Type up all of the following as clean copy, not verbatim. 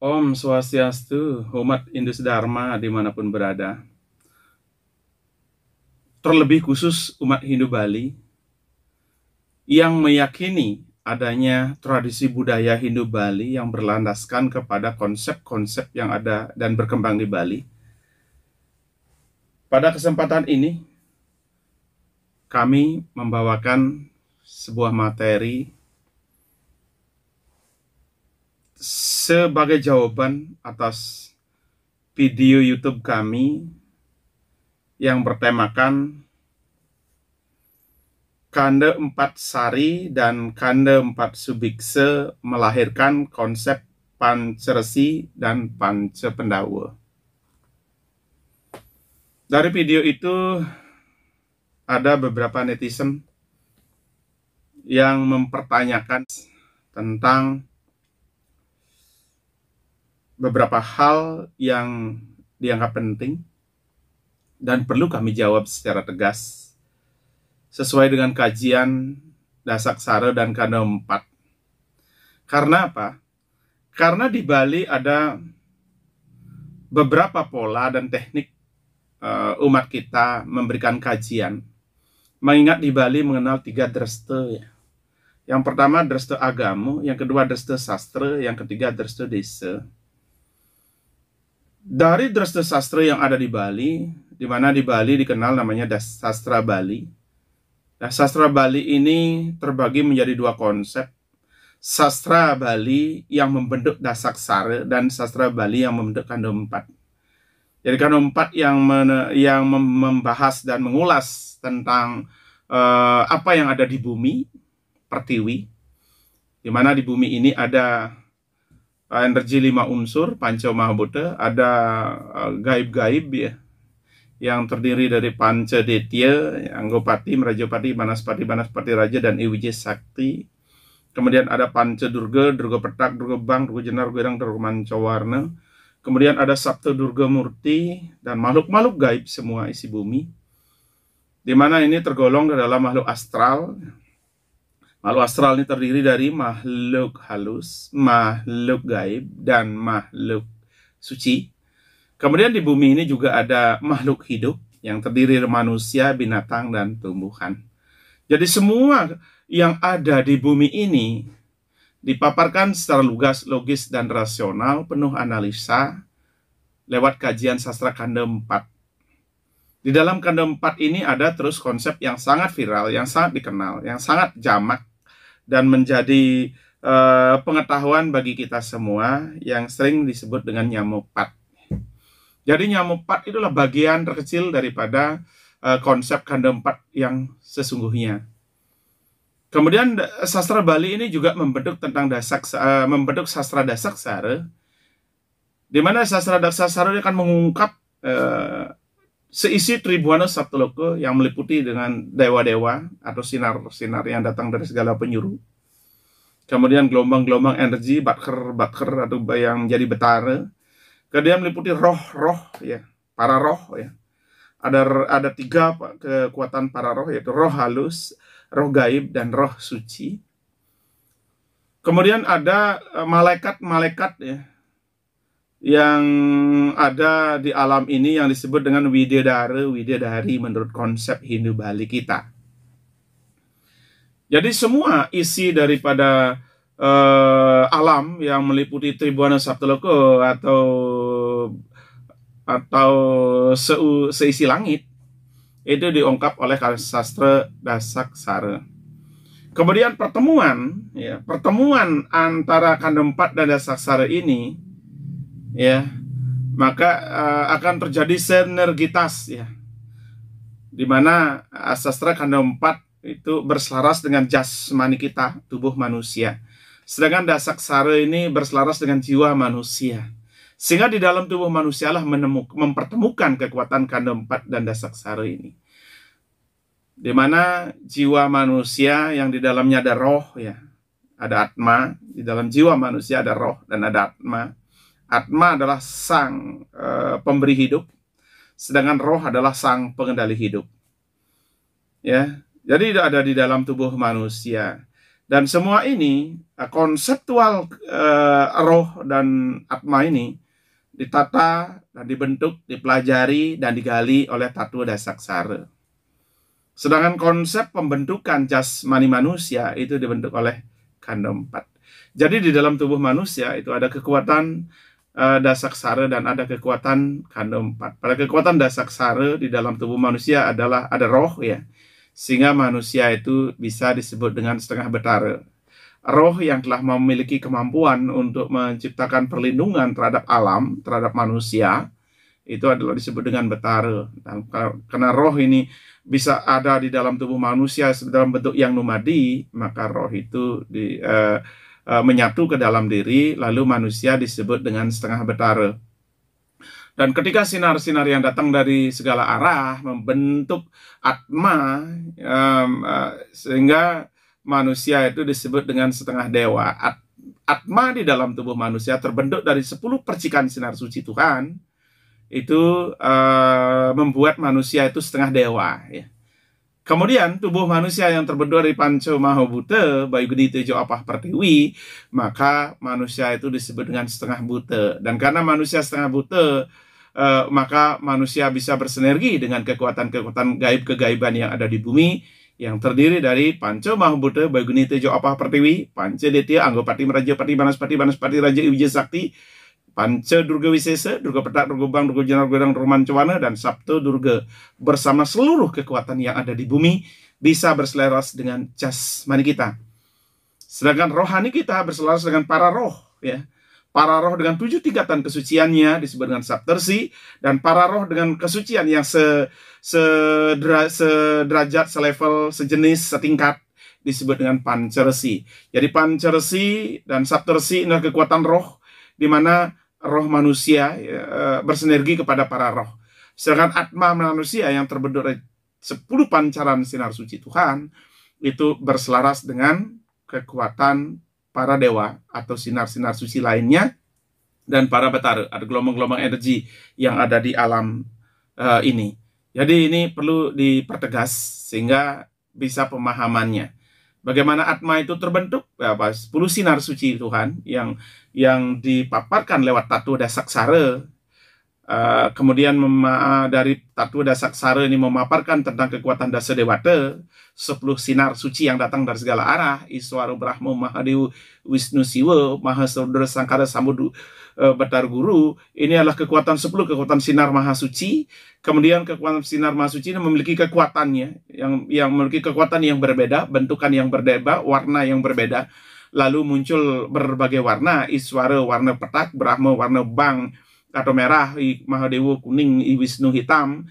Om Swastiastu, umat Indus Dharma dimanapun berada. Terlebih khusus umat Hindu Bali yang meyakini adanya tradisi budaya Hindu Bali yang berlandaskan kepada konsep-konsep yang ada dan berkembang di Bali. Pada kesempatan ini, kami membawakan sebuah materi sebagai jawaban atas video YouTube kami yang bertemakan Kanda 4 Sari dan Kanda 4 Subiksa melahirkan konsep Panceresi dan Pancependawa. Dari video itu ada beberapa netizen yang mempertanyakan tentang beberapa hal yang dianggap penting dan perlu kami jawab secara tegas sesuai dengan kajian Dasaksara dan Kanda 4. Karena apa? Karena di Bali ada beberapa pola dan teknik umat kita memberikan kajian. Mengingat di Bali mengenal 3 dresta ya. Yang pertama dresta agama, yang kedua dresta sastra, yang ketiga dresta desa. Dari dresta sastra yang ada di Bali, di mana di Bali dikenal namanya Sastra Bali. Nah, Sastra Bali ini terbagi menjadi 2 konsep. Sastra Bali yang membentuk Dasaksara dan Sastra Bali yang membentuk Kanda 4. Jadi Kanda 4 yang membahas dan mengulas tentang apa yang ada di bumi, pertiwi, di mana di bumi ini ada energi 5 unsur, Panca Mahabhuta, ada gaib-gaib ya, yang terdiri dari Panca Detya, Anggopati, Merajapati, Banaspati Raja, dan Iwija Sakti. Kemudian ada Panca Durga, Durga Petak, Durga Bang, Durga Jenar, Durga Irang, Durga Mancawarna. Kemudian ada Sabta Durga Murti, dan makhluk-makhluk gaib semua isi bumi, di mana ini tergolong ke dalam makhluk astral. Makhluk astral ini terdiri dari makhluk halus, makhluk gaib, dan makhluk suci. Kemudian di bumi ini juga ada makhluk hidup yang terdiri dari manusia, binatang, dan tumbuhan. Jadi semua yang ada di bumi ini dipaparkan secara logis dan rasional, penuh analisa lewat kajian sastra Kanda 4. Di dalam Kanda 4 ini ada terus konsep yang sangat viral, yang sangat dikenal, yang sangat jamak, dan menjadi pengetahuan bagi kita semua yang sering disebut dengan Nyamopat. Jadi Nyamopat itulah bagian terkecil daripada konsep Kanda 4 yang sesungguhnya. Kemudian sastra Bali ini juga membentuk tentang membentuk sastra Dasaksara, di mana sastra Dasaksara akan mengungkap seisi Tribuana Saptaloka yang meliputi dengan dewa-dewa atau sinar-sinar yang datang dari segala penjuru. Kemudian gelombang-gelombang energi Batkar atau yang menjadi betara. Kemudian meliputi roh-roh ya, para roh ya. Ada 3 kekuatan para roh, yaitu roh halus, roh gaib, dan roh suci. Kemudian ada malaikat-malaikat ya, yang ada di alam ini yang disebut dengan Widadari menurut konsep Hindu Bali kita. Jadi semua isi daripada alam yang meliputi Tribuana Saptaloka atau seisi langit itu diungkap oleh sastra Dasaksara. Kemudian pertemuan antara Kanda 4 dan Dasaksara ini ya, maka akan terjadi sinergitas ya, di mana sastra Kanda 4 itu berselaras dengan jasmani kita, tubuh manusia, sedangkan Dasaksara ini berselaras dengan jiwa manusia, sehingga di dalam tubuh manusia lah mempertemukan kekuatan Kanda 4 dan Dasaksara ini, di mana jiwa manusia yang di dalamnya ada roh ya, ada atma. Di dalam jiwa manusia ada roh dan ada atma. Atma adalah sang pemberi hidup, sedangkan roh adalah sang pengendali hidup. Ya, jadi ada di dalam tubuh manusia. Dan semua ini konseptual roh dan atma ini ditata dan dibentuk, dipelajari dan digali oleh Tattwa Dasaksara. Sedangkan konsep pembentukan jasmani manusia itu dibentuk oleh kanda 4. Jadi di dalam tubuh manusia itu ada kekuatan Dasaksara dan ada kekuatan kanda 4. Pada kekuatan Dasaksara di dalam tubuh manusia adalah ada roh ya, sehingga manusia itu bisa disebut dengan setengah betara. Roh yang telah memiliki kemampuan untuk menciptakan perlindungan terhadap alam, terhadap manusia, itu adalah disebut dengan betara. Dan karena roh ini bisa ada di dalam tubuh manusia dalam bentuk yang numadi, maka roh itu menyatu ke dalam diri, lalu manusia disebut dengan setengah betara. Dan ketika sinar-sinar yang datang dari segala arah membentuk atma, sehingga manusia itu disebut dengan setengah dewa. Atma di dalam tubuh manusia terbentuk dari 10 percikan sinar suci Tuhan, itu membuat manusia itu setengah dewa ya. Kemudian tubuh manusia yang terbentuk dari Panca Mahabhuta, Bayu Gedi Tejo Apah Pertiwi, maka manusia itu disebut dengan setengah buta. Dan karena manusia setengah buta, maka manusia bisa bersinergi dengan kekuatan-kekuatan gaib kegaiban yang ada di bumi, yang terdiri dari Panca Mahabhuta, Bayu Gedi Tejo Apah Pertiwi, Panca Detya, Anggapati Meraja Pati Banaspati, Banaspati Raja Iwija Sakti, Panca Durga Wisesa, Durga Petak, Durga Bang, Durga Jenar, Durga Romancawana, dan Sabto Durga bersama seluruh kekuatan yang ada di bumi bisa berselaras dengan jasmani kita. Sedangkan rohani kita berselaras dengan para roh ya. Para roh dengan 7 tingkatan kesuciannya disebut dengan Saptarsi, dan para roh dengan kesucian yang sederajat, selevel, sejenis, setingkat disebut dengan Pancaresi. Jadi Pancaresi dan Saptarsi adalah kekuatan roh di mana roh manusia bersinergi kepada para roh. Sedangkan atma manusia yang terbentuk dari 10 pancaran sinar suci Tuhan itu berselaras dengan kekuatan para dewa atau sinar-sinar suci lainnya dan para betara. Ada gelombang-gelombang energi yang ada di alam ini. Jadi ini perlu dipertegas sehingga bisa pemahamannya. Bagaimana atma itu terbentuk? 10 sinar suci Tuhan yang dipaparkan lewat Tattwa Dasaksara. Kemudian dari Tattwa Dasaksara ini memaparkan tentang kekuatan Dasa Dewata, 10 sinar suci yang datang dari segala arah, Iswara Brahma Mahadewa Wisnu Siwa Mahasaudara Sangkara Sambudu Batar Guru. Ini adalah kekuatan 10 kekuatan sinar maha suci. Kemudian kekuatan sinar maha suci ini memiliki kekuatannya yang memiliki kekuatan yang berbeda, bentukan yang berbeda, warna yang berbeda. Lalu muncul berbagai warna, Iswara warna petak, Brahma warna bang atau merah, Mahadewa kuning, Wisnu hitam,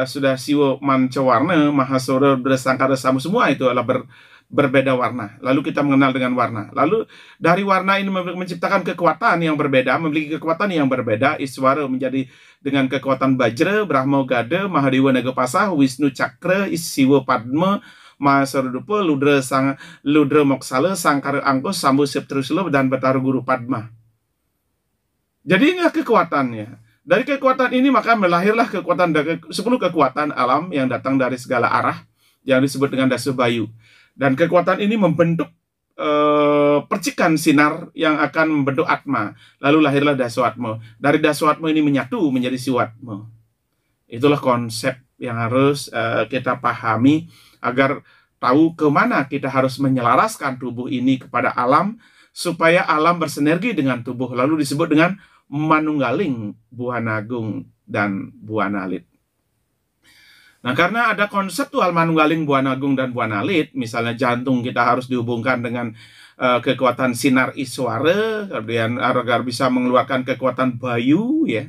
sudah Siwa mancawarna, Mahasura bersangkara sama, semua itu adalah berbeda warna. Lalu kita mengenal dengan warna. Lalu dari warna ini menciptakan kekuatan yang berbeda, memiliki kekuatan yang berbeda. Iswara menjadi dengan kekuatan Bajra, Brahma Gada, Mahadewa Nagapasa, Wisnu Cakra, Siwa Padma, Mahasura Dupa, Ludra Moksala, Sangkara Angkus, Sambu Septrusula, dan Batara Guru Padma. Jadi inilah kekuatannya. Dari kekuatan ini maka melahirlah kekuatan 10 kekuatan alam yang datang dari segala arah yang disebut dengan Dasa Bayu. Dan kekuatan ini membentuk percikan sinar yang akan membentuk atma. Lalu lahirlah Dasawatma. Dari Dasawatma ini menyatu menjadi Siwatma. Itulah konsep yang harus kita pahami agar tahu kemana kita harus menyelaraskan tubuh ini kepada alam supaya alam bersinergi dengan tubuh. Lalu disebut dengan Manunggaling Buana Agung dan Buana Alit. Nah, karena ada konseptual Manunggaling Buana Agung dan Buana Alit, misalnya jantung kita harus dihubungkan dengan kekuatan sinar Iswara, kemudian agar bisa mengeluarkan kekuatan Bayu, ya,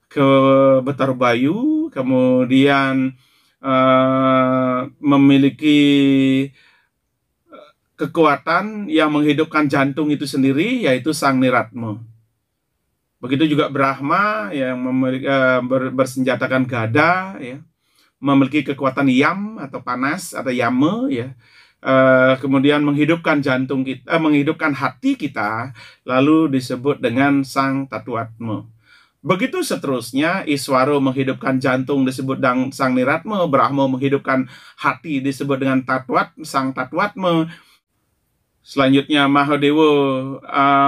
ke Betar Bayu, kemudian memiliki kekuatan yang menghidupkan jantung itu sendiri, yaitu Sang Niratma. Begitu juga Brahma yang bersenjatakan gada, ya, memiliki kekuatan yam atau panas atau yama, ya, kemudian menghidupkan jantung kita, menghidupkan hati kita, lalu disebut dengan Sang Tattwatma. Begitu seterusnya, Iswara menghidupkan jantung disebut dengan Sang Niratma, Brahma menghidupkan hati disebut dengan Sang Tattwatma, Selanjutnya Mahadewa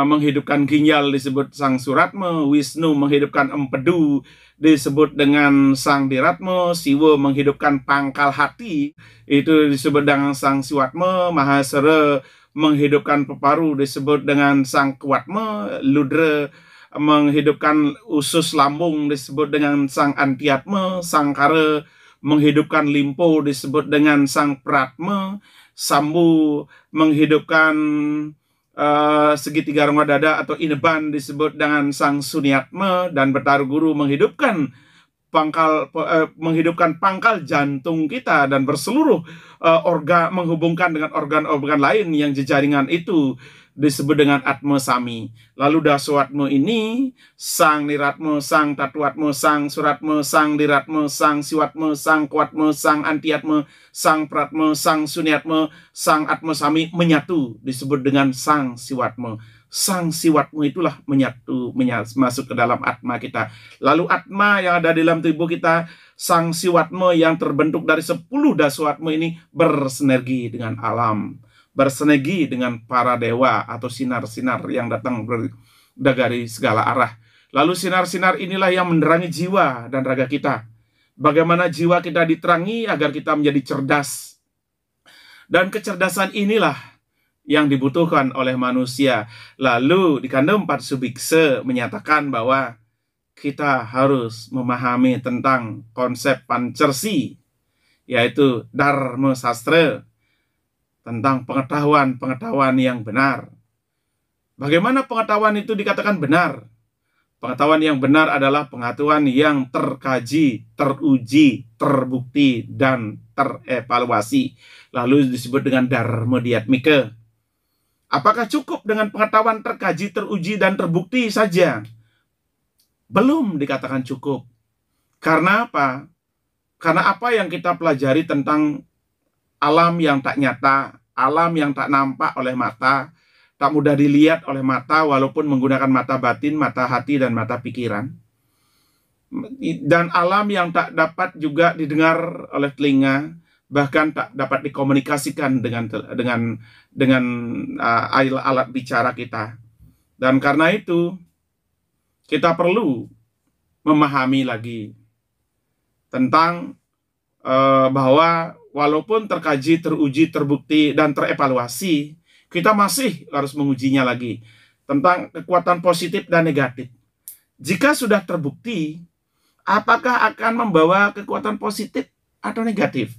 menghidupkan ginjal disebut Sang Suratma, Wisnu menghidupkan empedu disebut dengan Sang Diratma, Siwa menghidupkan pangkal hati itu disebut dengan Sang Siwatma, Mahasara menghidupkan peparu disebut dengan Sang Kuatma, Ludra menghidupkan usus lambung disebut dengan Sang Antiatma, Sangkara menghidupkan limpo disebut dengan Sang Pratma, Sambu menghidupkan segitiga rongga dada atau ineban disebut dengan Sang Sunyatma, dan Betara Guru menghidupkan pangkal jantung kita dan berseluruh menghubungkan dengan organ-organ lain yang jejaringan itu disebut dengan Atma Sami. Lalu Daswatma ini Sang Niratma, Sang Tatuatma, Sang Suratma, Sang Diratma, Sang Siwatma, Sang Kuatma, Sang Antiatma, Sang Pratma, Sang Sunyatma, Sang Atma Sami menyatu disebut dengan Sang Siwatma. Sang Siwatma itulah menyatu masuk ke dalam Atma kita. Lalu Atma yang ada di dalam tubuh kita, Sang Siwatma yang terbentuk dari 10 Daswatma ini bersinergi dengan alam, bersinergi dengan para dewa atau sinar-sinar yang datang dari segala arah. Lalu sinar-sinar inilah yang menerangi jiwa dan raga kita. Bagaimana jiwa kita diterangi agar kita menjadi cerdas. Dan kecerdasan inilah yang dibutuhkan oleh manusia. Lalu di kanda 4 Subiksa menyatakan bahwa kita harus memahami tentang konsep Pancersi, yaitu Dharma Sastra, tentang pengetahuan yang benar. Bagaimana pengetahuan itu dikatakan benar? Pengetahuan yang benar adalah pengetahuan yang terkaji, teruji, terbukti, dan terevaluasi. Lalu disebut dengan Dharma Diatmika. Apakah cukup dengan pengetahuan terkaji, teruji, dan terbukti saja? Belum dikatakan cukup. Karena apa? Karena apa yang kita pelajari tentang alam yang tak nyata, alam yang tak nampak oleh mata, tak mudah dilihat oleh mata walaupun menggunakan mata batin, mata hati, dan mata pikiran. Dan alam yang tak dapat juga didengar oleh telinga, bahkan tak dapat dikomunikasikan dengan alat bicara kita. Dan karena itu kita perlu memahami lagi tentang bahwa walaupun terkaji, teruji, terbukti, dan terevaluasi, kita masih harus mengujinya lagi tentang kekuatan positif dan negatif. Jika sudah terbukti, apakah akan membawa kekuatan positif atau negatif?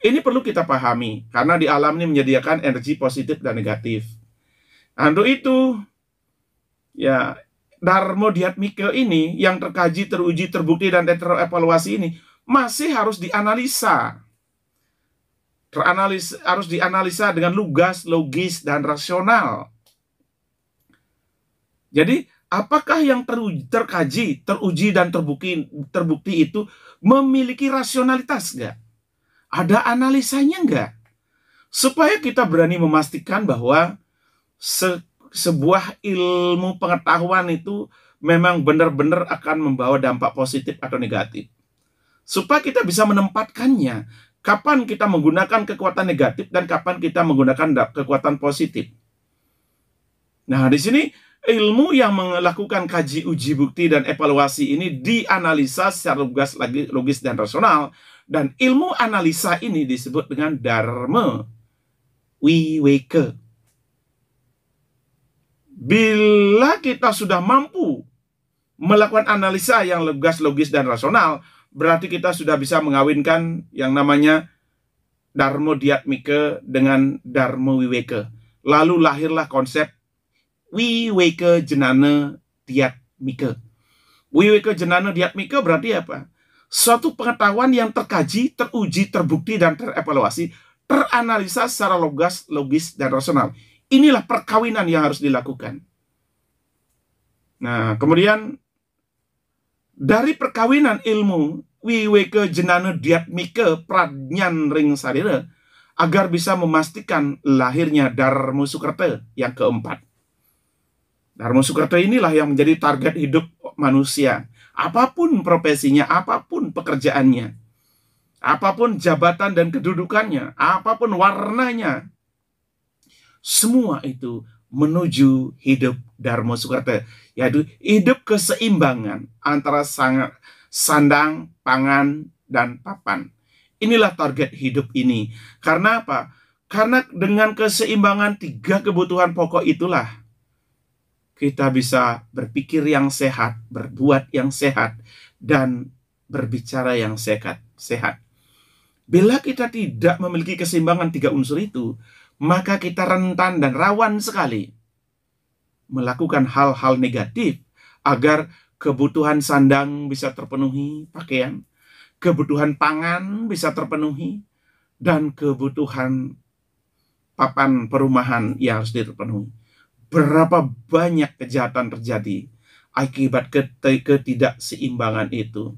Ini perlu kita pahami, karena di alam ini menyediakan energi positif dan negatif. Nah, untuk itu, ya, Dharma Diatmika ini yang terkaji, teruji, terbukti, dan terevaluasi ini masih harus dianalisa. Harus dianalisa dengan lugas, logis, dan rasional. Jadi, apakah yang terkaji, teruji, dan terbukti itu memiliki rasionalitas nggak? Ada analisanya nggak? Supaya kita berani memastikan bahwa sebuah ilmu pengetahuan itu memang benar-benar akan membawa dampak positif atau negatif. Supaya kita bisa menempatkannya, kapan kita menggunakan kekuatan negatif dan kapan kita menggunakan kekuatan positif. Nah, di sini ilmu yang melakukan kaji, uji, bukti, dan evaluasi ini dianalisa secara logis dan rasional. Dan ilmu analisa ini disebut dengan Dharma Wiweka. Bila kita sudah mampu melakukan analisa yang logis dan rasional, berarti kita sudah bisa mengawinkan yang namanya Dharma Diatmika dengan Dharma Wiweka. Lalu lahirlah konsep Wiweka Jenana Diatmika. Wiweka Jenana Diatmika berarti apa? Suatu pengetahuan yang terkaji, teruji, terbukti, dan terevaluasi, teranalisa secara logis, dan rasional. Inilah perkawinan yang harus dilakukan. Nah, kemudian dari perkawinan ilmu Wiweka Jenana Diatmika Pradnyan Ring Sarira agar bisa memastikan lahirnya Dharma Sukerta yang keempat. Dharma Sukerta inilah yang menjadi target hidup manusia. Apapun profesinya, apapun pekerjaannya, apapun jabatan dan kedudukannya, apapun warnanya, semua itu menuju hidup Dharma Sukerta, yaitu hidup keseimbangan antara sandang, pangan, dan papan. Inilah target hidup ini. Karena apa? Karena dengan keseimbangan 3 kebutuhan pokok itulah kita bisa berpikir yang sehat, berbuat yang sehat, dan berbicara yang sehat. Bila kita tidak memiliki keseimbangan 3 unsur itu, maka kita rentan dan rawan sekali melakukan hal-hal negatif agar kebutuhan sandang bisa terpenuhi, pakaian, kebutuhan pangan bisa terpenuhi, dan kebutuhan papan perumahan yang harus terpenuhi. Berapa banyak kejahatan terjadi akibat ketidakseimbangan itu.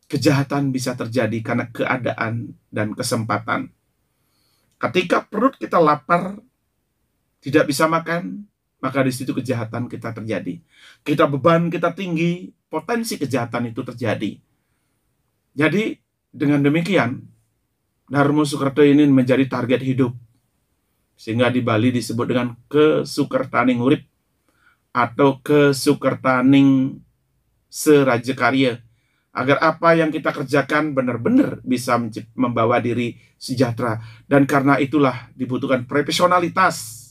Kejahatan bisa terjadi karena keadaan dan kesempatan. Ketika perut kita lapar, tidak bisa makan, maka di situ kejahatan kita terjadi. Beban kita tinggi, potensi kejahatan itu terjadi. Jadi dengan demikian, Dharma Sukerta ini menjadi target hidup. Sehingga di Bali disebut dengan kesukertaning urip atau kesukertaning serajakarya. Agar apa yang kita kerjakan benar-benar bisa membawa diri sejahtera. Dan karena itulah dibutuhkan profesionalitas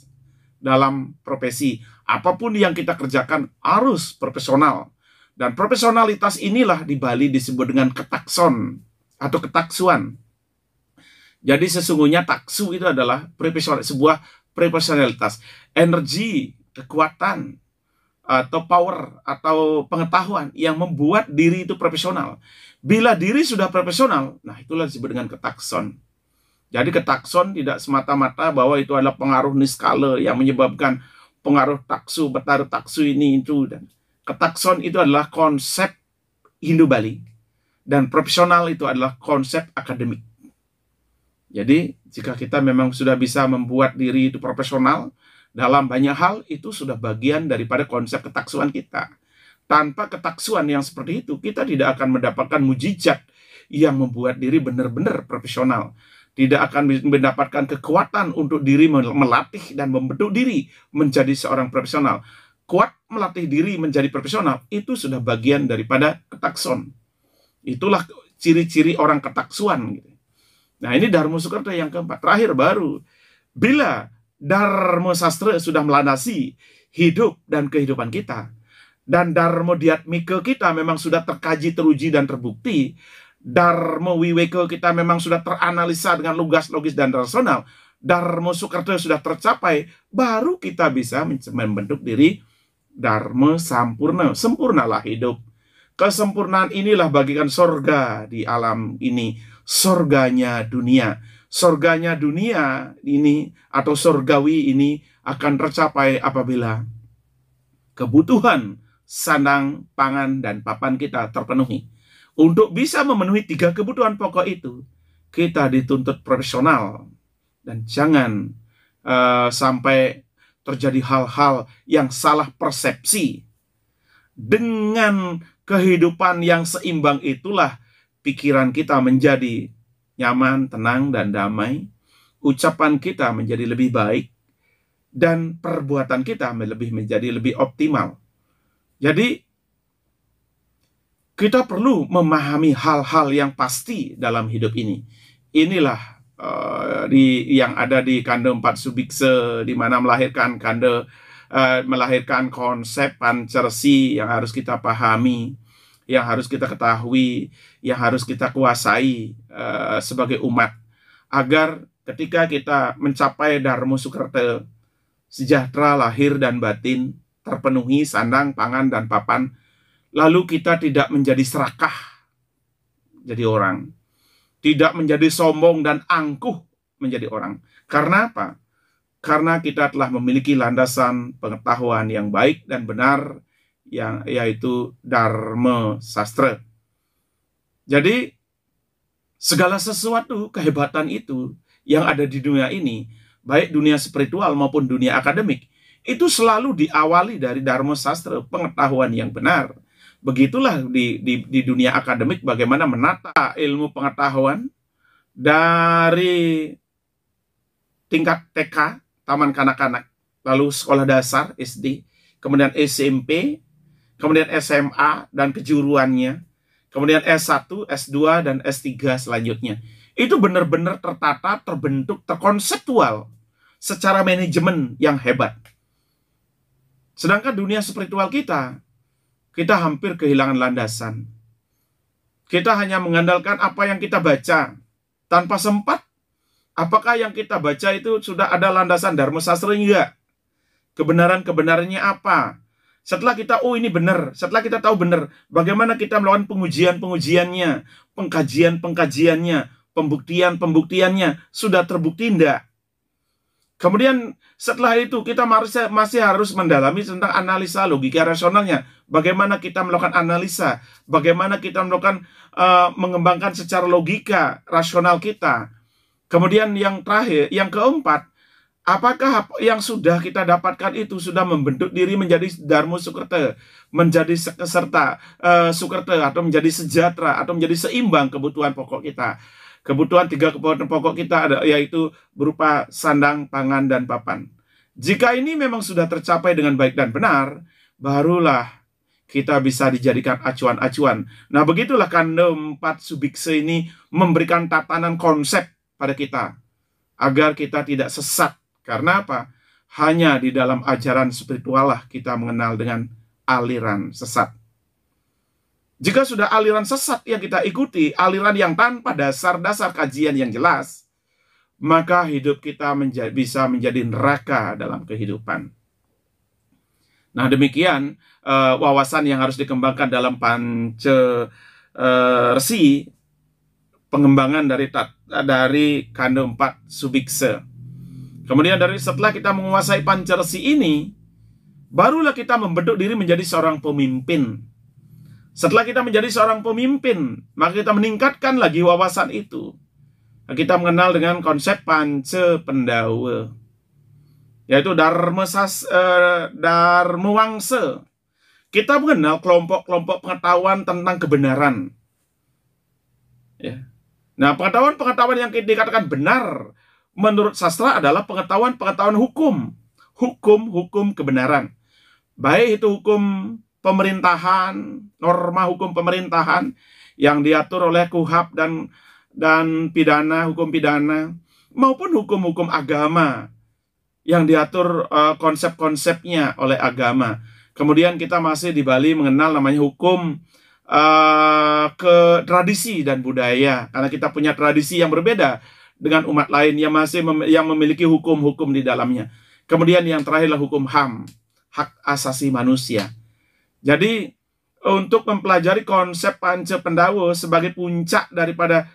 dalam profesi. Apapun yang kita kerjakan harus profesional. Dan profesionalitas inilah di Bali disebut dengan ketakson atau ketaksuan. Jadi sesungguhnya taksu itu adalah sebuah profesionalitas. Energi, kekuatan, atau power, atau pengetahuan yang membuat diri itu profesional. Bila diri sudah profesional, nah itulah disebut dengan ketakson. Jadi ketakson tidak semata-mata bahwa itu adalah pengaruh niskala yang menyebabkan pengaruh taksu, bertaruh taksu ini itu. Dan ketakson itu adalah konsep Hindu-Bali. Dan profesional itu adalah konsep akademik. Jadi jika kita memang sudah bisa membuat diri itu profesional dalam banyak hal, itu sudah bagian daripada konsep ketaksuan kita. Tanpa ketaksuan yang seperti itu, kita tidak akan mendapatkan mujizat yang membuat diri benar-benar profesional. Tidak akan mendapatkan kekuatan untuk diri melatih dan membentuk diri menjadi seorang profesional. Kuat melatih diri menjadi profesional, itu sudah bagian daripada ketakson. Itulah ciri-ciri orang ketaksuan. Nah ini Dharma Sukerta yang keempat. Terakhir baru, bila Dharma Sastra sudah melandasi hidup dan kehidupan kita, dan Dharma Diatmika kita memang sudah terkaji, teruji, dan terbukti, Dharma Wiweka kita memang sudah teranalisa dengan logis dan rasional, Dharma Sukerta sudah tercapai, baru kita bisa membentuk diri Dharma Sampurna. Sempurnalah hidup. Kesempurnaan inilah bagikan sorga di alam ini, sorganya dunia. Sorganya dunia ini atau sorgawi ini akan tercapai apabila kebutuhan sandang, pangan, dan papan kita terpenuhi. Untuk bisa memenuhi 3 kebutuhan pokok itu, kita dituntut profesional. Dan jangan sampai terjadi hal-hal yang salah persepsi. Dengan kehidupan yang seimbang itulah pikiran kita menjadi nyaman, tenang, dan damai. Ucapan kita menjadi lebih baik. Dan perbuatan kita menjadi lebih optimal. Jadi, kita perlu memahami hal-hal yang pasti dalam hidup ini. Inilah yang ada di Kanda 4 Subiksa, di mana melahirkan konsep Pancersi yang harus kita pahami, yang harus kita ketahui, yang harus kita kuasai sebagai umat. Agar ketika kita mencapai Dharma Sukerta, sejahtera lahir dan batin, terpenuhi sandang, pangan, dan papan, lalu kita tidak menjadi serakah jadi orang, tidak menjadi sombong dan angkuh menjadi orang. Karena apa? Karena kita telah memiliki landasan pengetahuan yang baik dan benar, yaitu Dharma Sastra. Jadi segala sesuatu kehebatan itu yang ada di dunia ini, baik dunia spiritual maupun dunia akademik, itu selalu diawali dari Dharma Sastra, pengetahuan yang benar. Begitulah di dunia akademik bagaimana menata ilmu pengetahuan dari tingkat TK, taman kanak-kanak, lalu sekolah dasar SD, kemudian SMP, kemudian SMA dan kejuruannya, kemudian S1, S2, dan S3 selanjutnya. Itu benar-benar tertata, terbentuk, terkonseptual secara manajemen yang hebat. Sedangkan dunia spiritual kita hampir kehilangan landasan. Kita hanya mengandalkan apa yang kita baca tanpa sempat. Apakah yang kita baca itu sudah ada landasan Dharma Sastra enggak? Kebenaran-kebenarannya apa? Setelah kita, oh ini benar, setelah kita tahu benar, bagaimana kita melakukan pengujian-pengujiannya, pengkajian-pengkajiannya, pembuktian-pembuktiannya, sudah terbukti enggak? Kemudian setelah itu kita masih harus mendalami tentang analisa logika rasionalnya. Bagaimana kita melakukan analisa, bagaimana kita melakukan mengembangkan secara logika rasional kita. Kemudian yang terakhir, yang keempat, apakah yang sudah kita dapatkan itu sudah membentuk diri menjadi Dharma Sukerta, menjadi peserta Sukerta, atau menjadi sejahtera, atau menjadi seimbang kebutuhan pokok kita. Kebutuhan 3 kebutuhan pokok kita ada, yaitu berupa sandang, pangan, dan papan. Jika ini memang sudah tercapai dengan baik dan benar, barulah kita bisa dijadikan acuan-acuan. Nah, begitulah Kanda 4 Subiksa ini memberikan tatanan konsep pada kita, agar kita tidak sesat. Karena apa? Hanya di dalam ajaran spiritual lah kita mengenal dengan aliran sesat. Jika sudah aliran sesat yang kita ikuti, aliran yang tanpa dasar-dasar kajian yang jelas, maka hidup kita bisa menjadi neraka dalam kehidupan. Nah, demikian wawasan yang harus dikembangkan dalam Panca Resi, pengembangan dari Kanda 4 Subiksa. Kemudian setelah kita menguasai Panca Resi ini, barulah kita membentuk diri menjadi seorang pemimpin. Setelah kita menjadi seorang pemimpin, maka kita meningkatkan lagi wawasan itu. Kita mengenal dengan konsep Panca Pendawa, yaitu Dharma Wangsa. Kita mengenal kelompok-kelompok pengetahuan tentang kebenaran. Ya. Nah, pengetahuan-pengetahuan yang dikatakan benar menurut sastra adalah pengetahuan-pengetahuan hukum. Hukum kebenaran. Baik itu hukum pemerintahan, norma hukum pemerintahan yang diatur oleh KUHAP dan pidana, hukum pidana, maupun hukum-hukum agama yang diatur konsep-konsepnya oleh agama. Kemudian kita masih di Bali mengenal namanya hukum ke tradisi dan budaya, karena kita punya tradisi yang berbeda dengan umat lain yang memiliki hukum-hukum di dalamnya. Kemudian yang terakhirlah hukum HAM, hak asasi manusia. Jadi untuk mempelajari konsep Panca Pendawa sebagai puncak daripada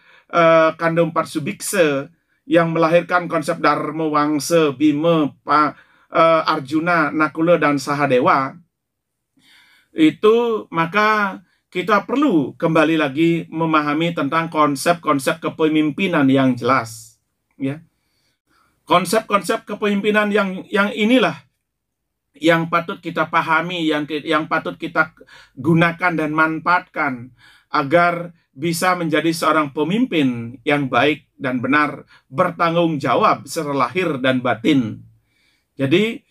Kanda 4 Subiksa yang melahirkan konsep Dharma Wangsa, Bima, Arjuna, Nakula, dan Sahadewa, itu maka kita perlu kembali lagi memahami tentang konsep-konsep kepemimpinan yang jelas. Ya. Konsep-konsep kepemimpinan yang inilah yang patut kita pahami, yang patut kita gunakan dan manfaatkan agar bisa menjadi seorang pemimpin yang baik dan benar, bertanggung jawab secara lahir dan batin. Jadi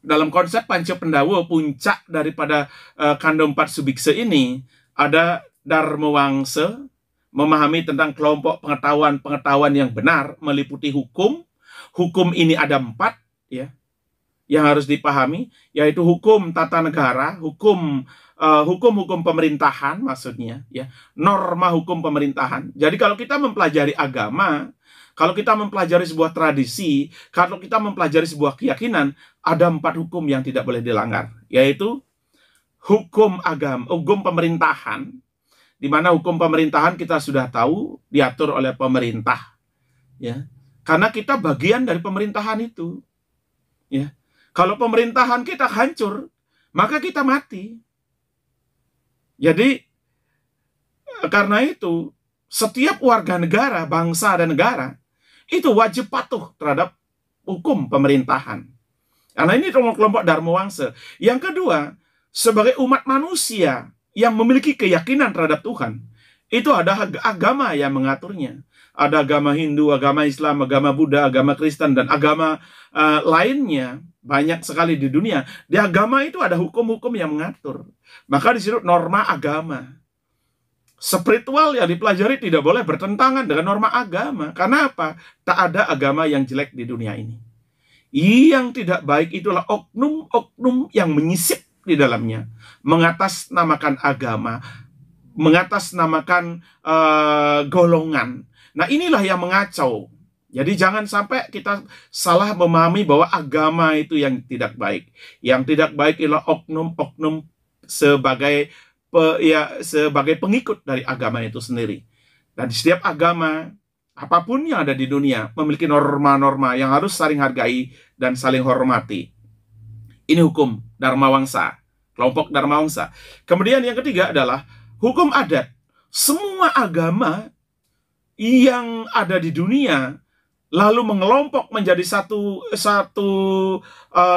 dalam konsep Panca Pendawa, puncak daripada Kanda 4 Subiksa ini ada Dharma Wangsa, memahami tentang kelompok pengetahuan yang benar, meliputi hukum. Hukum ini ada 4, ya, yang harus dipahami, yaitu hukum tata negara, hukum pemerintahan, maksudnya, ya, norma hukum pemerintahan. Jadi kalau kita mempelajari agama, kalau kita mempelajari sebuah tradisi, kalau kita mempelajari sebuah keyakinan, ada 4 hukum yang tidak boleh dilanggar, yaitu hukum agama, hukum pemerintahan, di mana hukum pemerintahan kita sudah tahu diatur oleh pemerintah, ya, karena kita bagian dari pemerintahan itu, ya. Kalau pemerintahan kita hancur, maka kita mati. Jadi, karena itu, setiap warga negara, bangsa dan negara, itu wajib patuh terhadap hukum pemerintahan. Karena ini kelompok Dharma Wangsa. Yang kedua, sebagai umat manusia yang memiliki keyakinan terhadap Tuhan, Itu ada agama yang mengaturnya. Ada agama Hindu, agama Islam, agama Buddha, agama Kristen, dan agama lainnya. Banyak sekali di dunia. Di agama itu ada hukum-hukum yang mengatur. Maka disebut norma agama. Spiritual yang dipelajari tidak boleh bertentangan dengan norma agama. Karena apa? Tak ada agama yang jelek di dunia ini. Yang tidak baik itulah oknum-oknum yang menyisip di dalamnya. Mengatasnamakan agama, mengatasnamakan golongan. Nah, inilah yang mengacau. Jadi jangan sampai kita salah memahami bahwa agama itu yang tidak baik. Yang tidak baik ialah oknum-oknum sebagai sebagai pengikut dari agama itu sendiri. Dan di setiap agama, apapun yang ada di dunia, memiliki norma-norma yang harus saling hargai dan saling hormati. Ini hukum Dharma Wangsa, kelompok Dharma Wangsa. Kemudian yang ketiga adalah hukum adat. Semua agama yang ada di dunia lalu mengelompok menjadi satu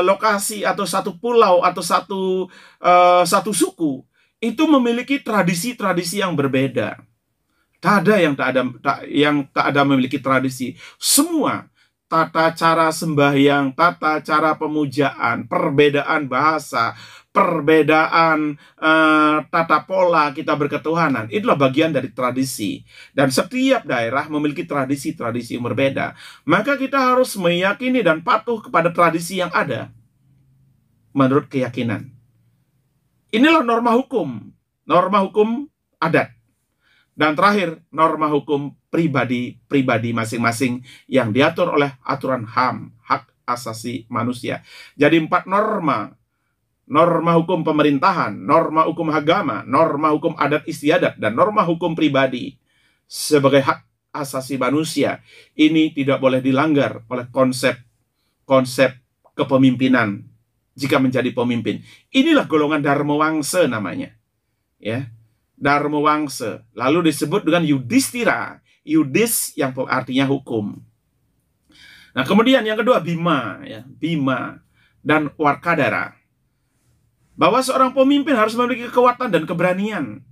lokasi atau satu pulau atau satu suku, itu memiliki tradisi-tradisi yang berbeda. Tak ada yang tak ada memiliki tradisi. Semua tata cara sembahyang, tata cara pemujaan, perbedaan bahasa, perbedaan tata pola kita berketuhanan, itulah bagian dari tradisi. Dan setiap daerah memiliki tradisi-tradisi yang berbeda. Maka kita harus meyakini dan patuh kepada tradisi yang ada menurut keyakinan. Inilah norma hukum adat. Dan terakhir, norma hukum pribadi masing-masing yang diatur oleh aturan HAM, hak asasi manusia. Jadi 4 norma. Norma hukum pemerintahan, norma hukum agama, norma hukum adat istiadat, dan norma hukum pribadi sebagai hak asasi manusia. Ini tidak boleh dilanggar oleh konsep kepemimpinan jika menjadi pemimpin. Inilah golongan Dharma Wangsa namanya. Ya. Dharma Wangsa, lalu disebut dengan Yudhistira, Yudhis yang artinya hukum. Nah, kemudian yang kedua Bima, ya, Bima dan Warkadara. Bahwa seorang pemimpin harus memiliki kekuatan dan keberanian.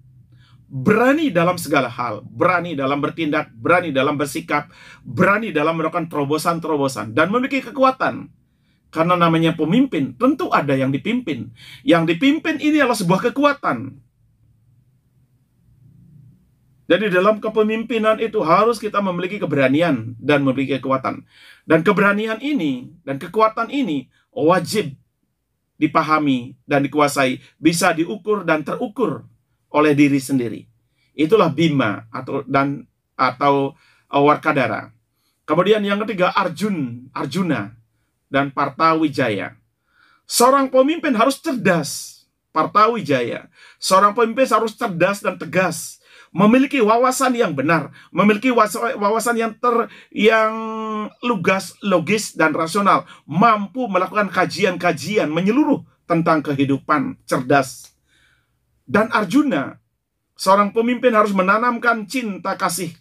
Berani dalam segala hal, berani dalam bertindak, berani dalam bersikap, berani dalam melakukan terobosan-terobosan, dan memiliki kekuatan. Karena namanya pemimpin, tentu ada yang dipimpin. Yang dipimpin ini adalah sebuah kekuatan. Jadi dalam kepemimpinan itu harus kita memiliki keberanian dan memiliki kekuatan. Dan keberanian ini dan kekuatan ini wajib dipahami dan dikuasai, bisa diukur dan terukur oleh diri sendiri. Itulah Bima atau Warkadara. Kemudian yang ketiga Arjuna dan Partawijaya. Seorang pemimpin harus cerdas, Partawijaya. Seorang pemimpin harus cerdas dan tegas, memiliki wawasan yang benar, memiliki wawasan yang lugas, logis, dan rasional, mampu melakukan kajian-kajian menyeluruh tentang kehidupan, cerdas. Dan Arjuna, seorang pemimpin harus menanamkan cinta kasih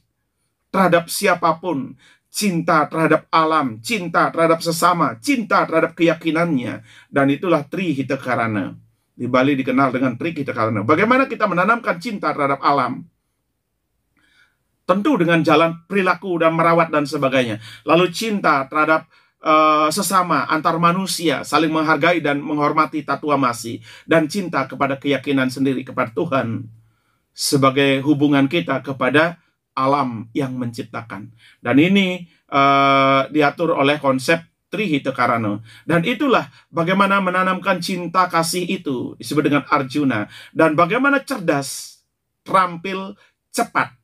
terhadap siapapun, cinta terhadap alam, cinta terhadap sesama, cinta terhadap keyakinannya. Dan itulah Trihitakarana. Di Bali dikenal dengan Trihitakarana. Bagaimana kita menanamkan cinta terhadap alam? Tentu dengan jalan perilaku dan merawat dan sebagainya. Lalu cinta terhadap sesama, antar manusia, saling menghargai dan menghormati tatuamasi. Dan cinta kepada keyakinan sendiri, kepada Tuhan. Sebagai hubungan kita kepada alam yang menciptakan. Dan ini diatur oleh konsep Trihitakarana. Dan itulah bagaimana menanamkan cinta kasih itu, disebut dengan Arjuna. Dan bagaimana cerdas, terampil, cepat,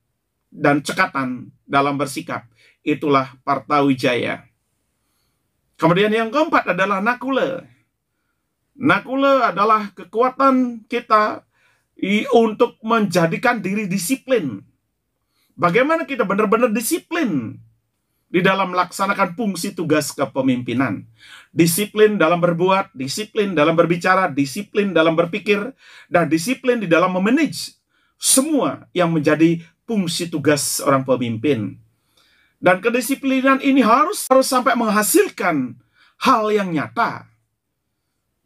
dan cekatan dalam bersikap. Itulah Partawijaya. Kemudian yang keempat adalah Nakula. Nakula adalah kekuatan kita untuk menjadikan diri disiplin. Bagaimana kita benar-benar disiplin di dalam melaksanakan fungsi tugas kepemimpinan. Disiplin dalam berbuat, disiplin dalam berbicara, disiplin dalam berpikir, dan disiplin di dalam memanage semua yang menjadi fungsi tugas seorang pemimpin. Dan kedisiplinan ini harus sampai menghasilkan hal yang nyata.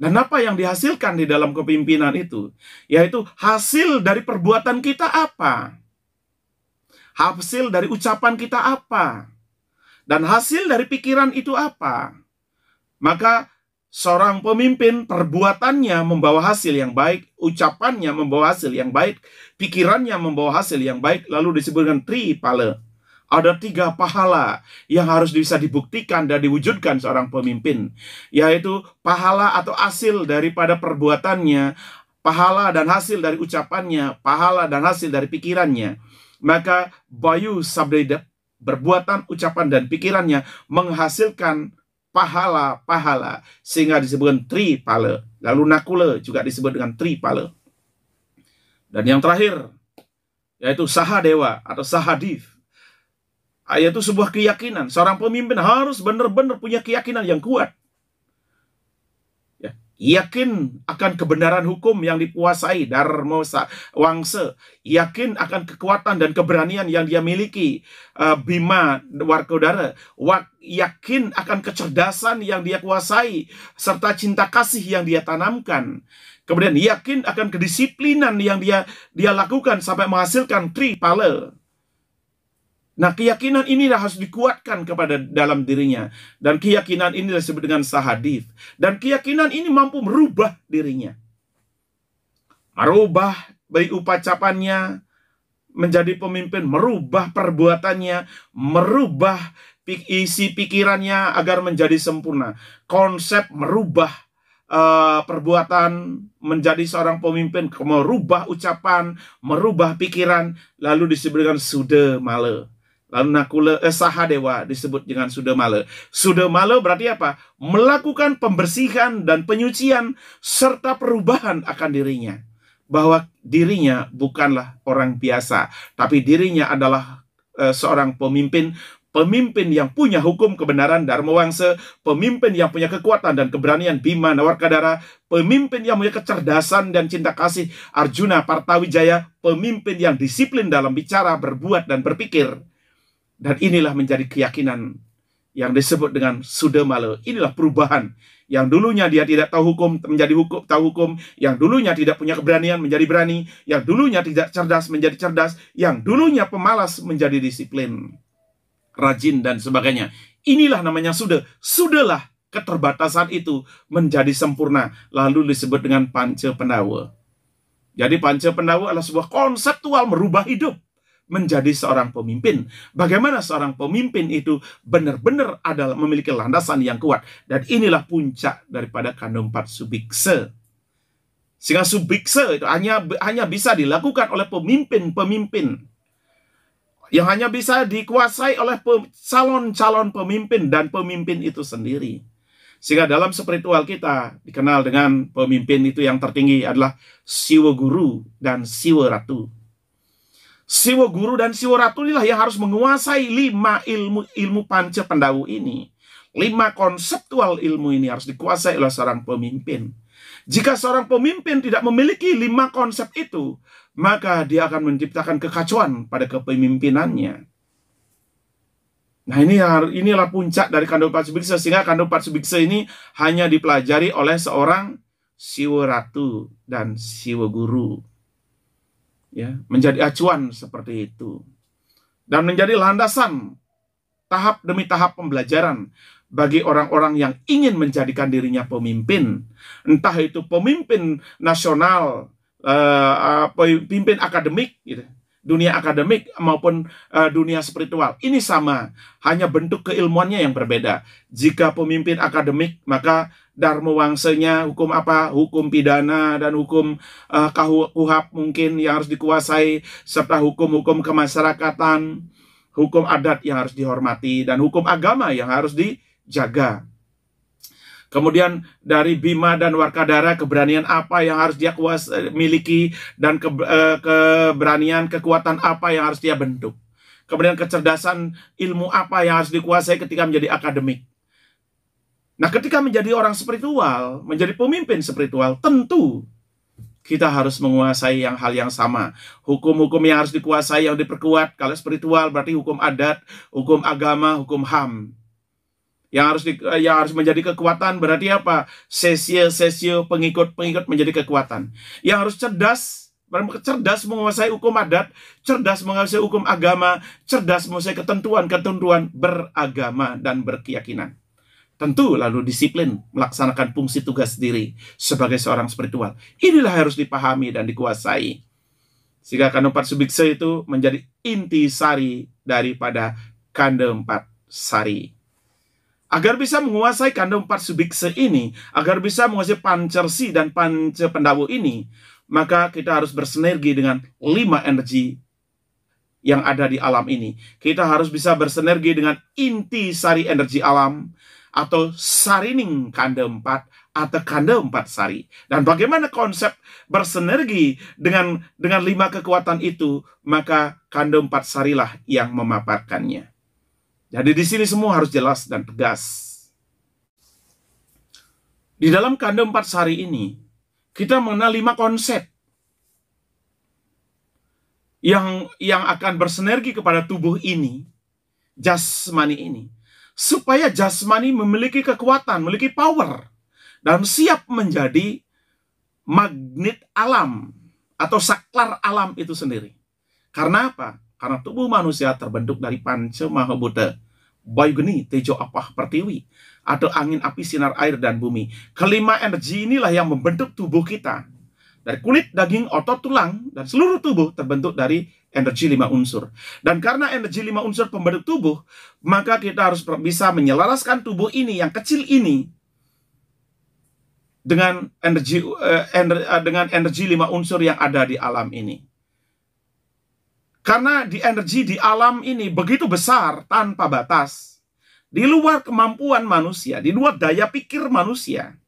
Dan apa yang dihasilkan di dalam kepemimpinan itu? Yaitu hasil dari perbuatan kita apa? Hasil dari ucapan kita apa? Dan hasil dari pikiran itu apa? Maka seorang pemimpin, perbuatannya membawa hasil yang baik, ucapannya membawa hasil yang baik, pikirannya membawa hasil yang baik, lalu disebutkan tripale. Ada 3 pahala yang harus bisa dibuktikan dan diwujudkan seorang pemimpin, yaitu pahala atau hasil daripada perbuatannya, pahala dan hasil dari ucapannya, pahala dan hasil dari pikirannya. Maka bayu sabda perbuatan, ucapan, dan pikirannya menghasilkan pahala-pahala, sehingga disebutkan tripale. Lalu nakule juga disebut dengan tripale. Dan yang terakhir, yaitu sahadewa atau sahadif, yaitu sebuah keyakinan. Seorang pemimpin harus benar-benar punya keyakinan yang kuat. Yakin akan kebenaran hukum yang dikuasai, dharma wangsa, yakin akan kekuatan dan keberanian yang dia miliki, bima warkodara, yakin akan kecerdasan yang dia kuasai, serta cinta kasih yang dia tanamkan. Kemudian yakin akan kedisiplinan yang dia lakukan sampai menghasilkan tripale. Nah, keyakinan ini harus dikuatkan kepada dalam dirinya. Dan keyakinan ini disebut dengan sahadif. Dan keyakinan ini mampu merubah dirinya. Merubah baik ucapannya menjadi pemimpin, merubah perbuatannya, merubah isi pikirannya agar menjadi sempurna. Konsep merubah perbuatan menjadi seorang pemimpin, merubah ucapan, merubah pikiran, lalu disebutkan sudamala. Lalu nakula sahadewa disebut dengan sudamala. Sudamala berarti apa? Melakukan pembersihan dan penyucian serta perubahan akan dirinya. Bahwa dirinya bukanlah orang biasa, tapi dirinya adalah seorang pemimpin. Pemimpin yang punya hukum kebenaran dharma wangsa, pemimpin yang punya kekuatan dan keberanian bima nawarkadara, pemimpin yang punya kecerdasan dan cinta kasih Arjuna Partawijaya, pemimpin yang disiplin dalam bicara, berbuat, dan berpikir. Dan inilah menjadi keyakinan yang disebut dengan sudamala. Inilah perubahan. Yang dulunya dia tidak tahu hukum menjadi tahu hukum, yang dulunya tidak punya keberanian menjadi berani, yang dulunya tidak cerdas menjadi cerdas, yang dulunya pemalas menjadi disiplin, rajin, dan sebagainya. Inilah namanya sudahlah keterbatasan itu menjadi sempurna, lalu disebut dengan panca pendawa. Jadi panca pendawa adalah sebuah konseptual merubah hidup menjadi seorang pemimpin. Bagaimana seorang pemimpin itu benar-benar adalah memiliki landasan yang kuat. Dan inilah puncak daripada Kanda 4 Subiksa. Sehingga Subiksa itu hanya bisa dilakukan oleh pemimpin-pemimpin, yang hanya bisa dikuasai oleh calon-calon pemimpin dan pemimpin itu sendiri. Sehingga dalam spiritual kita dikenal dengan pemimpin itu yang tertinggi adalah Siwa Guru dan Siwa Ratu. Siwa Guru dan Siwa Ratu inilah yang harus menguasai 5 ilmu panca pendawu ini. 5 konseptual ilmu ini harus dikuasai oleh seorang pemimpin. Jika seorang pemimpin tidak memiliki 5 konsep itu, maka dia akan menciptakan kekacauan pada kepemimpinannya. Nah, inilah puncak dari Kanda 4 Subiksa. Sehingga Kanda 4 Subiksa ini hanya dipelajari oleh seorang Siwa Ratu dan Siwa Guru. Ya, menjadi acuan seperti itu. Dan menjadi landasan tahap demi tahap pembelajaran bagi orang-orang yang ingin menjadikan dirinya pemimpin. Entah itu pemimpin nasional, pemimpin akademik, gitu, dunia akademik maupun dunia spiritual. Ini sama, hanya bentuk keilmuannya yang berbeda. Jika pemimpin akademik, maka dharma wangsanya hukum apa? Hukum pidana dan hukum KUHP mungkin yang harus dikuasai, serta hukum-hukum kemasyarakatan, hukum adat yang harus dihormati, dan hukum agama yang harus dijaga. Kemudian dari bima dan warkadara, keberanian apa yang harus dia miliki, dan keberanian, kekuatan apa yang harus dia bentuk. Kemudian kecerdasan ilmu apa yang harus dikuasai ketika menjadi akademik. Nah, ketika menjadi orang spiritual, menjadi pemimpin spiritual, tentu kita harus menguasai hal yang sama. Hukum-hukum yang harus dikuasai, yang diperkuat. Kalau spiritual berarti hukum adat, hukum agama, hukum HAM. Yang harus menjadi kekuatan berarti apa? Sesio, pengikut menjadi kekuatan. Yang harus cerdas cerdas menguasai hukum adat, cerdas menguasai hukum agama, cerdas menguasai ketentuan-ketentuan beragama dan berkeyakinan. Tentu lalu disiplin melaksanakan fungsi tugas diri sebagai seorang spiritual. Inilah harus dipahami dan dikuasai. Sehingga kanda 4 subiksa itu menjadi inti sari daripada kanda 4 sari. Agar bisa menguasai kanda 4 subiksa ini, agar bisa menguasai pancersi dan panca pendawu ini, maka kita harus bersinergi dengan 5 energi yang ada di alam ini. Kita harus bisa bersinergi dengan inti sari energi alam, atau sarining kanda 4, atau kanda 4 sari. Dan bagaimana konsep bersinergi dengan 5 kekuatan itu, maka kanda 4 sarilah yang memaparkannya. Jadi di sini semua harus jelas dan tegas. Di dalam kanda 4 sari ini, kita mengenal 5 konsep yang akan bersinergi kepada tubuh ini, jasmani ini, supaya jasmani memiliki kekuatan, memiliki power, dan siap menjadi magnet alam atau saklar alam itu sendiri. Karena apa? Karena tubuh manusia terbentuk dari panca mahabhuta, Vayu Geni, Tejo, Apah, Pertiwi, atau angin, api, sinar, air, dan bumi. Kelima energi inilah yang membentuk tubuh kita. Dari kulit, daging, otot, tulang, dan seluruh tubuh terbentuk dari energi 5 unsur. Dan karena energi 5 unsur pembentuk tubuh, maka kita harus bisa menyelaraskan tubuh ini yang kecil ini dengan energi 5 unsur yang ada di alam ini. Karena energi di alam ini begitu besar tanpa batas, di luar kemampuan manusia, di luar daya pikir manusia,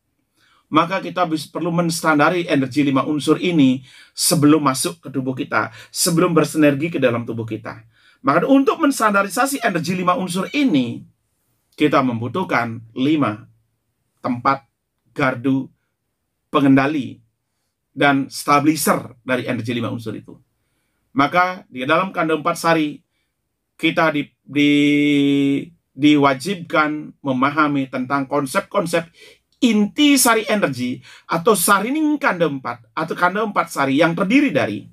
maka kita perlu menstandari energi 5 unsur ini sebelum masuk ke tubuh kita, sebelum bersinergi ke dalam tubuh kita. Maka untuk menstandarisasi energi 5 unsur ini, kita membutuhkan 5 tempat gardu pengendali dan stabilizer dari energi 5 unsur itu. Maka di dalam kanda 4 sari, kita diwajibkan memahami tentang konsep-konsep inti sari energi atau sarining kanda 4 atau kanda 4 sari yang terdiri dari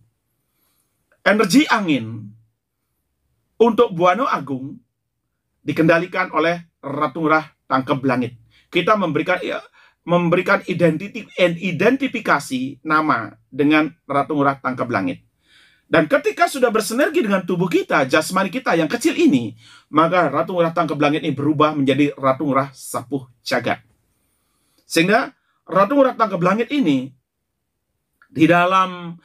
energi angin untuk Buana Agung dikendalikan oleh Ratu Ngurah Tangkeb Langit. Kita memberikan identifikasi nama dengan Ratu Ngurah Tangkeb Langit. Dan ketika sudah bersinergi dengan tubuh kita, jasmani kita yang kecil ini, maka Ratu Ngurah Tangkeb Langit ini berubah menjadi Ratu Ngurah Sapuh Jagat. Sehingga Ratu Ngurah Tangkeb Langit ini di dalam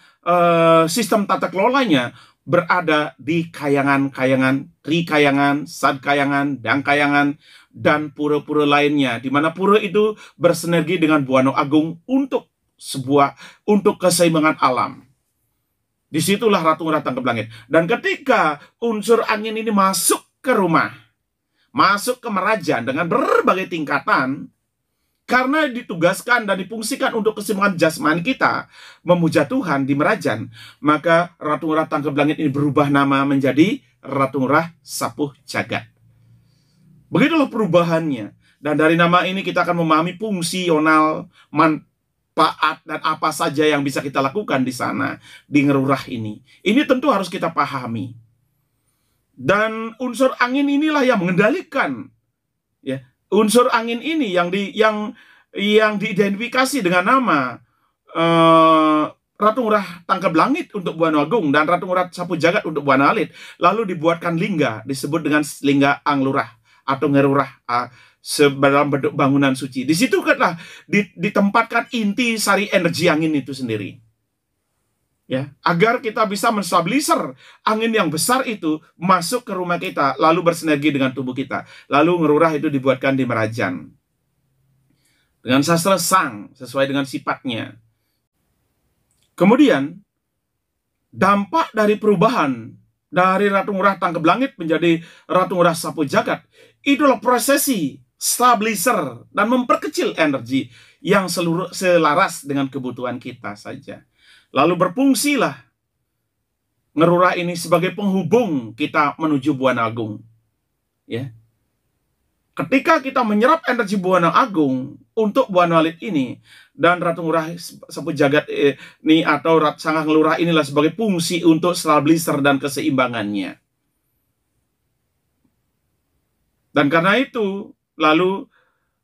sistem tata kelolanya berada di kayangan-kayangan, trikayangan, sadkayangan, dangkayangan, dan pura-pura lainnya, di mana pura itu bersinergi dengan Buana Agung untuk keseimbangan alam. Disitulah Ratu Ngurah Tangkeb Langit. Dan ketika unsur angin ini masuk ke rumah, masuk ke Merajan dengan berbagai tingkatan, karena ditugaskan dan difungsikan untuk keseimbangan jasmani kita, memuja Tuhan di Merajan, maka Ratu Ngurah Tangkeb Langit ini berubah nama menjadi Ratu Ngurah Sapuh Jagat. Begitulah perubahannya. Dan dari nama ini kita akan memahami fungsional, manfaat, dan apa saja yang bisa kita lakukan di sana, di ngerurah ini. Ini tentu harus kita pahami. Dan unsur angin inilah yang mengendalikan, ya, unsur angin ini yang diidentifikasi dengan nama Ratu Ngurah Tangkeb Langit untuk Buana Agung dan Ratu Ngurah Sapuh Jagat untuk Buana Alit. Lalu dibuatkan lingga, disebut dengan lingga Anglurah atau Ngerurah dalam bentuk bangunan suci. Di situ kan ditempatkan inti sari energi angin itu sendiri. Ya, agar kita bisa menstabiliser angin yang besar itu masuk ke rumah kita, lalu bersinergi dengan tubuh kita. Lalu Ngerurah itu dibuatkan di Merajan dengan sastra sang sesuai dengan sifatnya. Kemudian dampak dari perubahan dari Ratu Ngurah Tangkeb Langit menjadi Ratu Ngurah Sapuh Jagat, itulah prosesi stabilizer dan memperkecil energi yang selaras dengan kebutuhan kita saja. Lalu berfungsilah Ngerurah ini sebagai penghubung kita menuju Buana Agung. Ya. ketika kita menyerap energi Buana Agung untuk Buana Alit ini, dan Ratu Ngurah Sepuh Jagat ini atau Sangah Ngelurah inilah sebagai fungsi untuk stabilizer dan keseimbangannya. Dan karena itu, lalu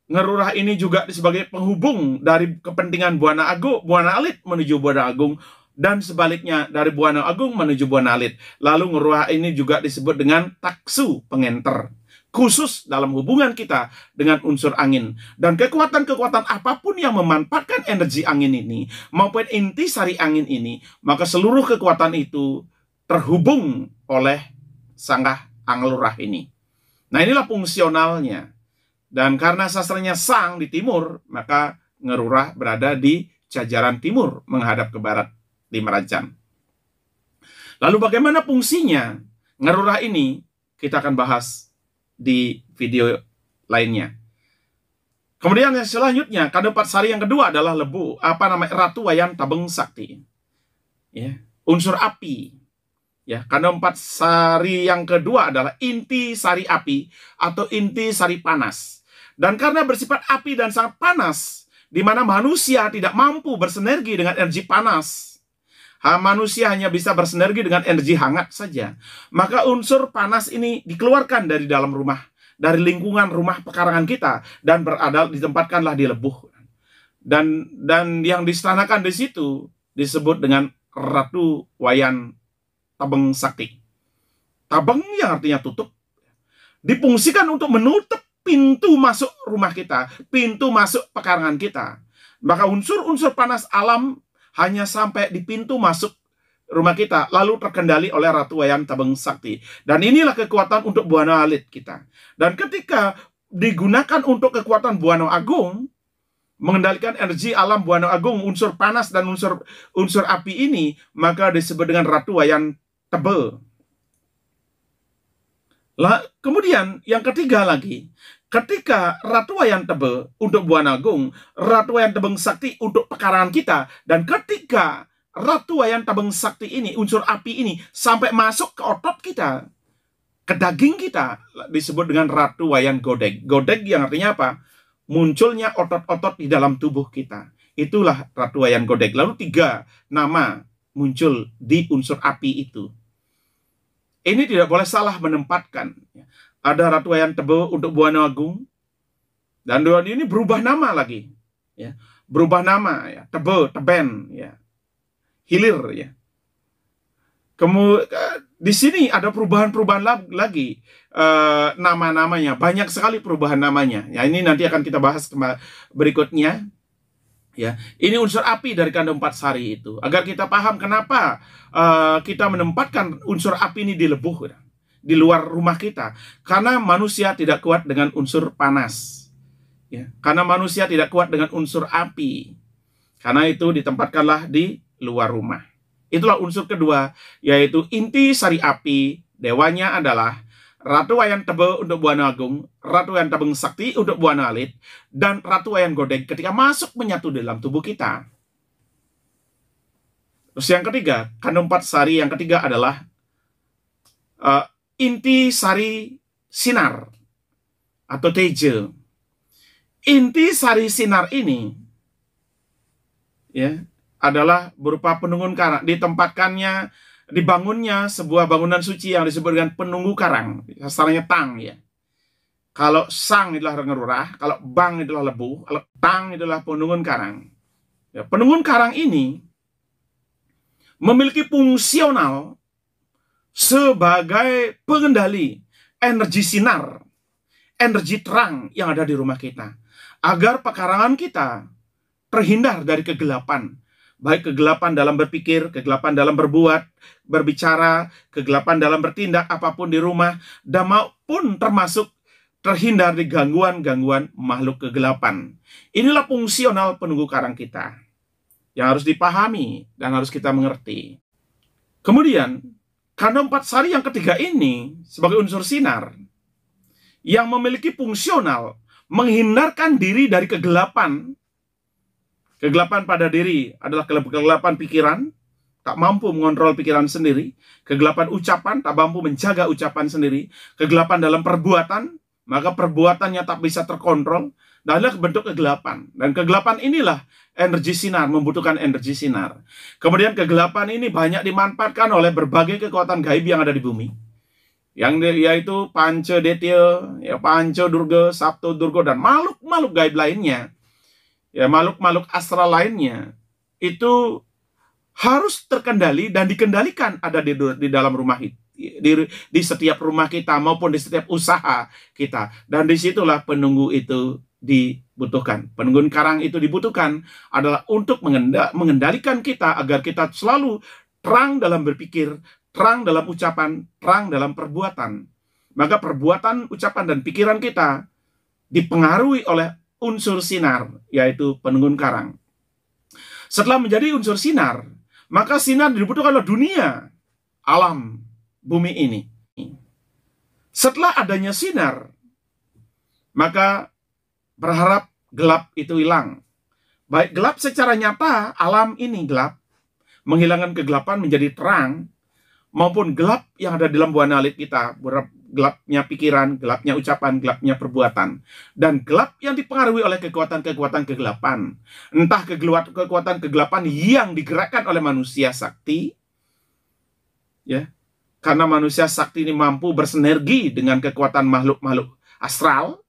Ngerurah ini juga sebagai penghubung dari kepentingan Buana Agung, Buana Alit menuju Buana Agung, dan sebaliknya dari Buana Agung menuju Buana Alit. Lalu Ngerurah ini juga disebut dengan taksu pengenter, khusus dalam hubungan kita dengan unsur angin. Dan kekuatan-kekuatan apapun yang memanfaatkan energi angin ini, maupun inti sari angin ini, maka seluruh kekuatan itu terhubung oleh Sangah Ngelurah ini. Nah, inilah fungsionalnya. Dan karena sastranya Sang di timur, maka Ngerurah berada di jajaran timur menghadap ke barat di Merajan. Lalu bagaimana fungsinya Ngerurah ini? Kita akan bahas di video lainnya. Kemudian yang selanjutnya, Kadempat Sari yang kedua adalah Ratu Wayan Tabeng Sakti. Ya, unsur api. Ya, Kadempat Sari yang kedua adalah inti sari api atau inti sari panas. Dan karena bersifat api dan sangat panas, di mana manusia tidak mampu bersinergi dengan energi panas, manusia hanya bisa bersinergi dengan energi hangat saja, maka unsur panas ini dikeluarkan dari dalam rumah, dari lingkungan rumah pekarangan kita, dan ditempatkanlah di lebuh. Dan yang disanakan di situ disebut dengan Ratu Wayan Tabeng Sakti. Tabeng yang artinya tutup, difungsikan untuk menutup pintu masuk rumah kita, pintu masuk pekarangan kita. Maka unsur-unsur panas alam hanya sampai di pintu masuk rumah kita, lalu terkendali oleh Ratu Wayan Tabeng Sakti. Dan inilah kekuatan untuk Buana Alit kita. Dan ketika digunakan untuk kekuatan Buana Agung, mengendalikan energi alam Buana Agung, unsur panas dan unsur api ini, maka disebut dengan Ratu Wayan Tebe. Kemudian yang ketiga lagi, ketika Ratu Wayan Tebe untuk Buana Agung, Ratu Wayan Tabeng Sakti untuk pekarangan kita, dan ketika Ratu Wayan Tabeng Sakti ini, unsur api ini, sampai masuk ke otot kita, ke daging kita, disebut dengan Ratu Wayan Godeg. Godeg yang artinya apa? Munculnya otot-otot di dalam tubuh kita. Itulah Ratu Wayan Godeg. Lalu 3 nama muncul di unsur api itu. Ini tidak boleh salah menempatkan. Ada Ratu Wayan Tebe untuk Buana Agung, dan ini berubah nama lagi. Ya. Berubah nama, ya. Tebe, Teben, ya. Hilir, ya. Di sini ada perubahan-perubahan lagi nama-namanya, banyak sekali perubahan namanya. Ya, ini nanti akan kita bahas berikutnya. Ya, ini unsur api dari Kadempat Sari itu, agar kita paham kenapa kita menempatkan unsur api ini di lebuh, di luar rumah kita. Karena manusia tidak kuat dengan unsur panas. Ya, karena manusia tidak kuat dengan unsur api. Karena itu ditempatkanlah di luar rumah. Itulah unsur kedua, yaitu inti sari api. Dewanya adalah Ratu Wayan Tebe untuk Buana Agung, Ratu Wayan Tabeng Sakti untuk Buana Alit, dan Ratu Wayan Godeg ketika masuk menyatu dalam tubuh kita. Terus yang ketiga, Kadempat Sari yang ketiga adalah inti sari sinar atau teje. Inti sari sinar ini, ya, adalah berupa penunggun karang. Dibangunnya sebuah bangunan suci yang disebut dengan penunggu karang. Sastranya Tang, ya. Kalau Sang adalah Ngerurah, kalau Bang adalah lebu, kalau Tang adalah penunggun karang. Ya, penunggun karang ini memiliki fungsional sebagai pengendali energi sinar, energi terang yang ada di rumah kita, agar pekarangan kita terhindar dari kegelapan. Baik kegelapan dalam berpikir, kegelapan dalam berbuat, berbicara, kegelapan dalam bertindak apapun di rumah, dan maupun termasuk terhindar dari gangguan-gangguan makhluk kegelapan. Inilah fungsional penunggu karang kita yang harus dipahami dan harus kita mengerti. Kemudian, Kadempat Sari yang ketiga ini sebagai unsur sinar yang memiliki fungsional menghindarkan diri dari kegelapan. Kegelapan pada diri adalah kegelapan pikiran, tak mampu mengontrol pikiran sendiri. Kegelapan ucapan, tak mampu menjaga ucapan sendiri. Kegelapan dalam perbuatan, maka perbuatannya tak bisa terkontrol, dan adalah bentuk kegelapan. Dan kegelapan inilah energi sinar, membutuhkan energi sinar. Kemudian kegelapan ini banyak dimanfaatkan oleh berbagai kekuatan gaib yang ada di bumi. Yaitu Panca Detya, ya, Panca Durga, Sabto Durga, dan makhluk-makhluk gaib lainnya. Ya, makhluk-makhluk astral lainnya. Itu harus terkendali dan dikendalikan ada di dalam rumah itu. Di setiap rumah kita maupun di setiap usaha kita. Dan disitulah penunggu itu dibutuhkan. Penunggu karang itu dibutuhkan adalah untuk mengendalikan kita agar kita selalu terang dalam berpikir, terang dalam ucapan, terang dalam perbuatan. Maka perbuatan, ucapan, dan pikiran kita dipengaruhi oleh unsur sinar, yaitu penunggu karang. Setelah menjadi unsur sinar, maka sinar dibutuhkan oleh dunia, alam, bumi ini. Setelah adanya sinar, maka berharap gelap itu hilang. Baik gelap secara nyata, alam ini gelap, menghilangkan kegelapan menjadi terang, maupun gelap yang ada dalam buah nalit kita, gelapnya pikiran, gelapnya ucapan, gelapnya perbuatan, dan gelap yang dipengaruhi oleh kekuatan-kekuatan kegelapan. Entah kekuatan kegelapan yang digerakkan oleh manusia sakti, ya, karena manusia sakti ini mampu bersinergi dengan kekuatan makhluk-makhluk astral,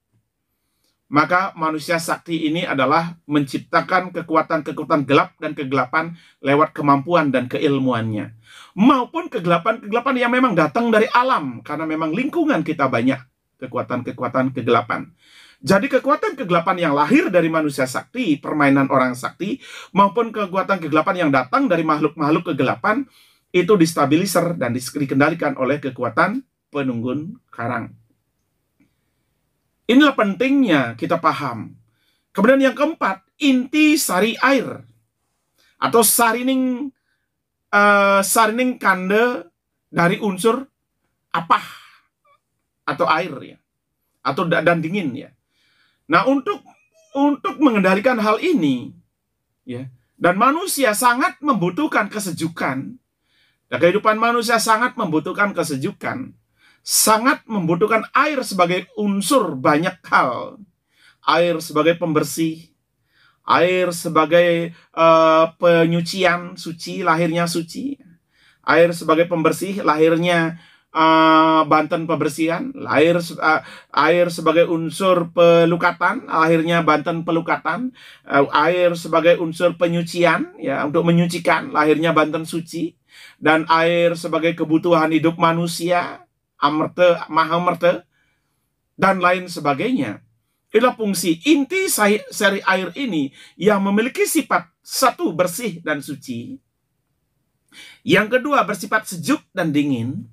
maka manusia sakti ini adalah menciptakan kekuatan-kekuatan gelap dan kegelapan lewat kemampuan dan keilmuannya. Maupun kegelapan-kegelapan yang memang datang dari alam, karena memang lingkungan kita banyak kekuatan-kekuatan kegelapan. Jadi kekuatan kegelapan yang lahir dari manusia sakti, permainan orang sakti, maupun kekuatan kegelapan yang datang dari makhluk-makhluk kegelapan, itu distabiliser dan dikendalikan oleh kekuatan penunggun karang. Inilah pentingnya kita paham. Kemudian yang keempat, inti sari air. Atau sarining kanda dari unsur apah atau air, ya. Atau dan dingin, ya. Nah, untuk mengendalikan hal ini, ya, dan manusia sangat membutuhkan kesejukan. Dan kehidupan manusia sangat membutuhkan kesejukan. Sangat membutuhkan air sebagai unsur banyak hal. Air sebagai pembersih, air sebagai penyucian, suci, lahirnya suci. Air sebagai pembersih, lahirnya banten pembersihan. Air sebagai unsur pelukatan, lahirnya banten pelukatan. Air sebagai unsur penyucian, ya, untuk menyucikan, lahirnya banten suci. Dan air sebagai kebutuhan hidup manusia, amerta, mahamerta, dan lain sebagainya. Itulah fungsi inti sari air ini yang memiliki sifat satu, bersih dan suci. Yang kedua, bersifat sejuk dan dingin.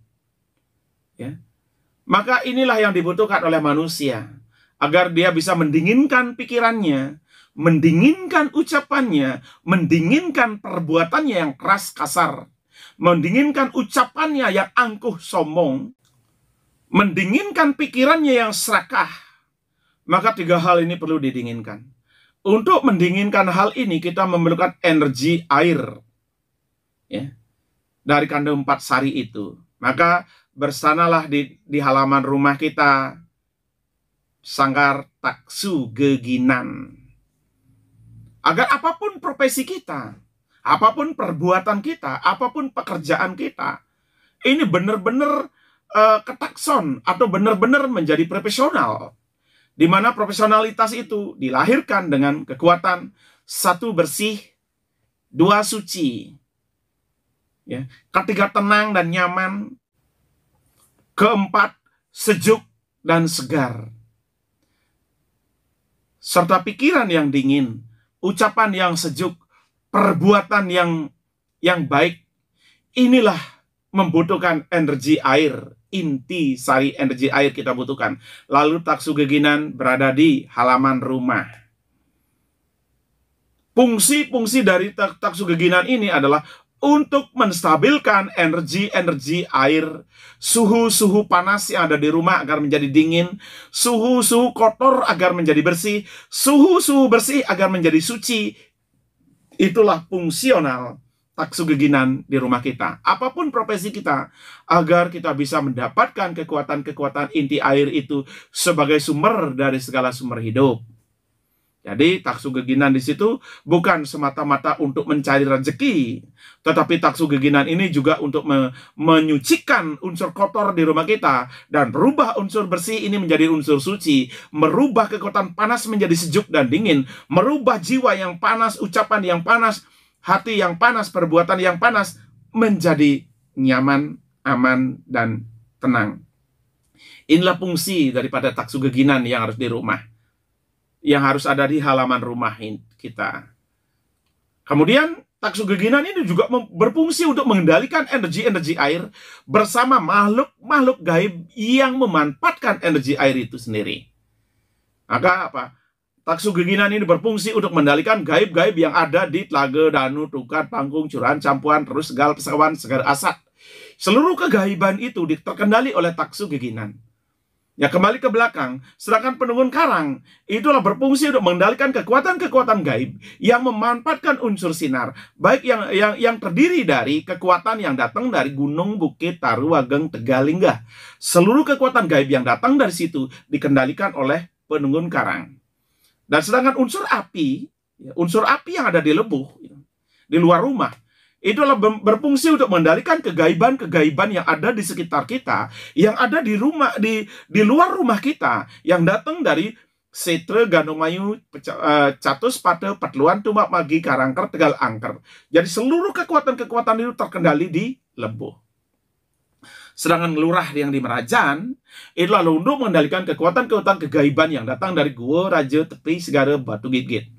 Ya. Maka inilah yang dibutuhkan oleh manusia agar dia bisa mendinginkan pikirannya, mendinginkan ucapannya, mendinginkan perbuatannya yang keras kasar, mendinginkan ucapannya yang angkuh sombong, mendinginkan pikirannya yang serakah. Maka tiga hal ini perlu didinginkan. Untuk mendinginkan hal ini kita memerlukan energi air, ya, dari kanda 4 sari itu. Maka bersanalah di halaman rumah kita sanggar taksu geginan. Agar apapun profesi kita, apapun perbuatan kita, apapun pekerjaan kita, ini benar-benar ketakson atau benar-benar menjadi profesional, di mana profesionalitas itu dilahirkan dengan kekuatan satu, bersih, dua, suci, ya, ketiga, tenang dan nyaman, keempat, sejuk dan segar, serta pikiran yang dingin, ucapan yang sejuk, perbuatan yang baik. Inilah membutuhkan energi air. Inti sari energi air kita butuhkan. Lalu taksu geginan berada di halaman rumah. Fungsi-fungsi dari taksu geginan ini adalah untuk menstabilkan energi air, suhu-suhu panas yang ada di rumah agar menjadi dingin, suhu-suhu kotor agar menjadi bersih, suhu-suhu bersih agar menjadi suci. Itulah fungsional taksugeginan di rumah kita, apapun profesi kita, agar kita bisa mendapatkan kekuatan-kekuatan inti air itu sebagai sumber dari segala sumber hidup. Jadi taksugeginan di situ bukan semata-mata untuk mencari rezeki, tetapi taksugeginan ini juga untuk menyucikan unsur kotor di rumah kita dan merubah unsur bersih ini menjadi unsur suci, merubah kekuatan panas menjadi sejuk dan dingin, merubah jiwa yang panas, ucapan yang panas, hati yang panas, perbuatan yang panas menjadi nyaman, aman, dan tenang. Inilah fungsi daripada taksugeginan yang harus di rumah, yang harus ada di halaman rumah kita. Kemudian taksugeginan ini juga berfungsi untuk mengendalikan energi-energi air bersama makhluk-makhluk gaib yang memanfaatkan energi air itu sendiri. Maka apa? Taksugeginan ini berfungsi untuk mengendalikan gaib-gaib yang ada di telaga, danu, tukat, panggung, curahan, campuan, terus segal, pesawan, segar asat. Seluruh kegaiban itu terkendali oleh taksugeginan. Ya, kembali ke belakang, sedangkan penunggun karang itulah berfungsi untuk mengendalikan kekuatan-kekuatan gaib yang memanfaatkan unsur sinar, baik yang terdiri dari kekuatan yang datang dari gunung, bukit, taru, ageng, tegalinggah. Seluruh kekuatan gaib yang datang dari situ dikendalikan oleh penunggun karang. Dan sedangkan unsur api yang ada di lebuh, di luar rumah, itulah berfungsi untuk mengendalikan kegaiban-kegaiban yang ada di sekitar kita, yang ada di rumah, di luar rumah kita, yang datang dari Setre, Gandomayu, Catus, Pate, Petluan, Tumbak, Magi, Karangker, Tegal, Angker. Jadi seluruh kekuatan-kekuatan itu terkendali di lebuh. Sedangkan lurah yang di Merajan itu lalu untuk mengendalikan kekuatan-kekuatan kegaiban yang datang dari gua, raja, tepi, segara, batu, gigit.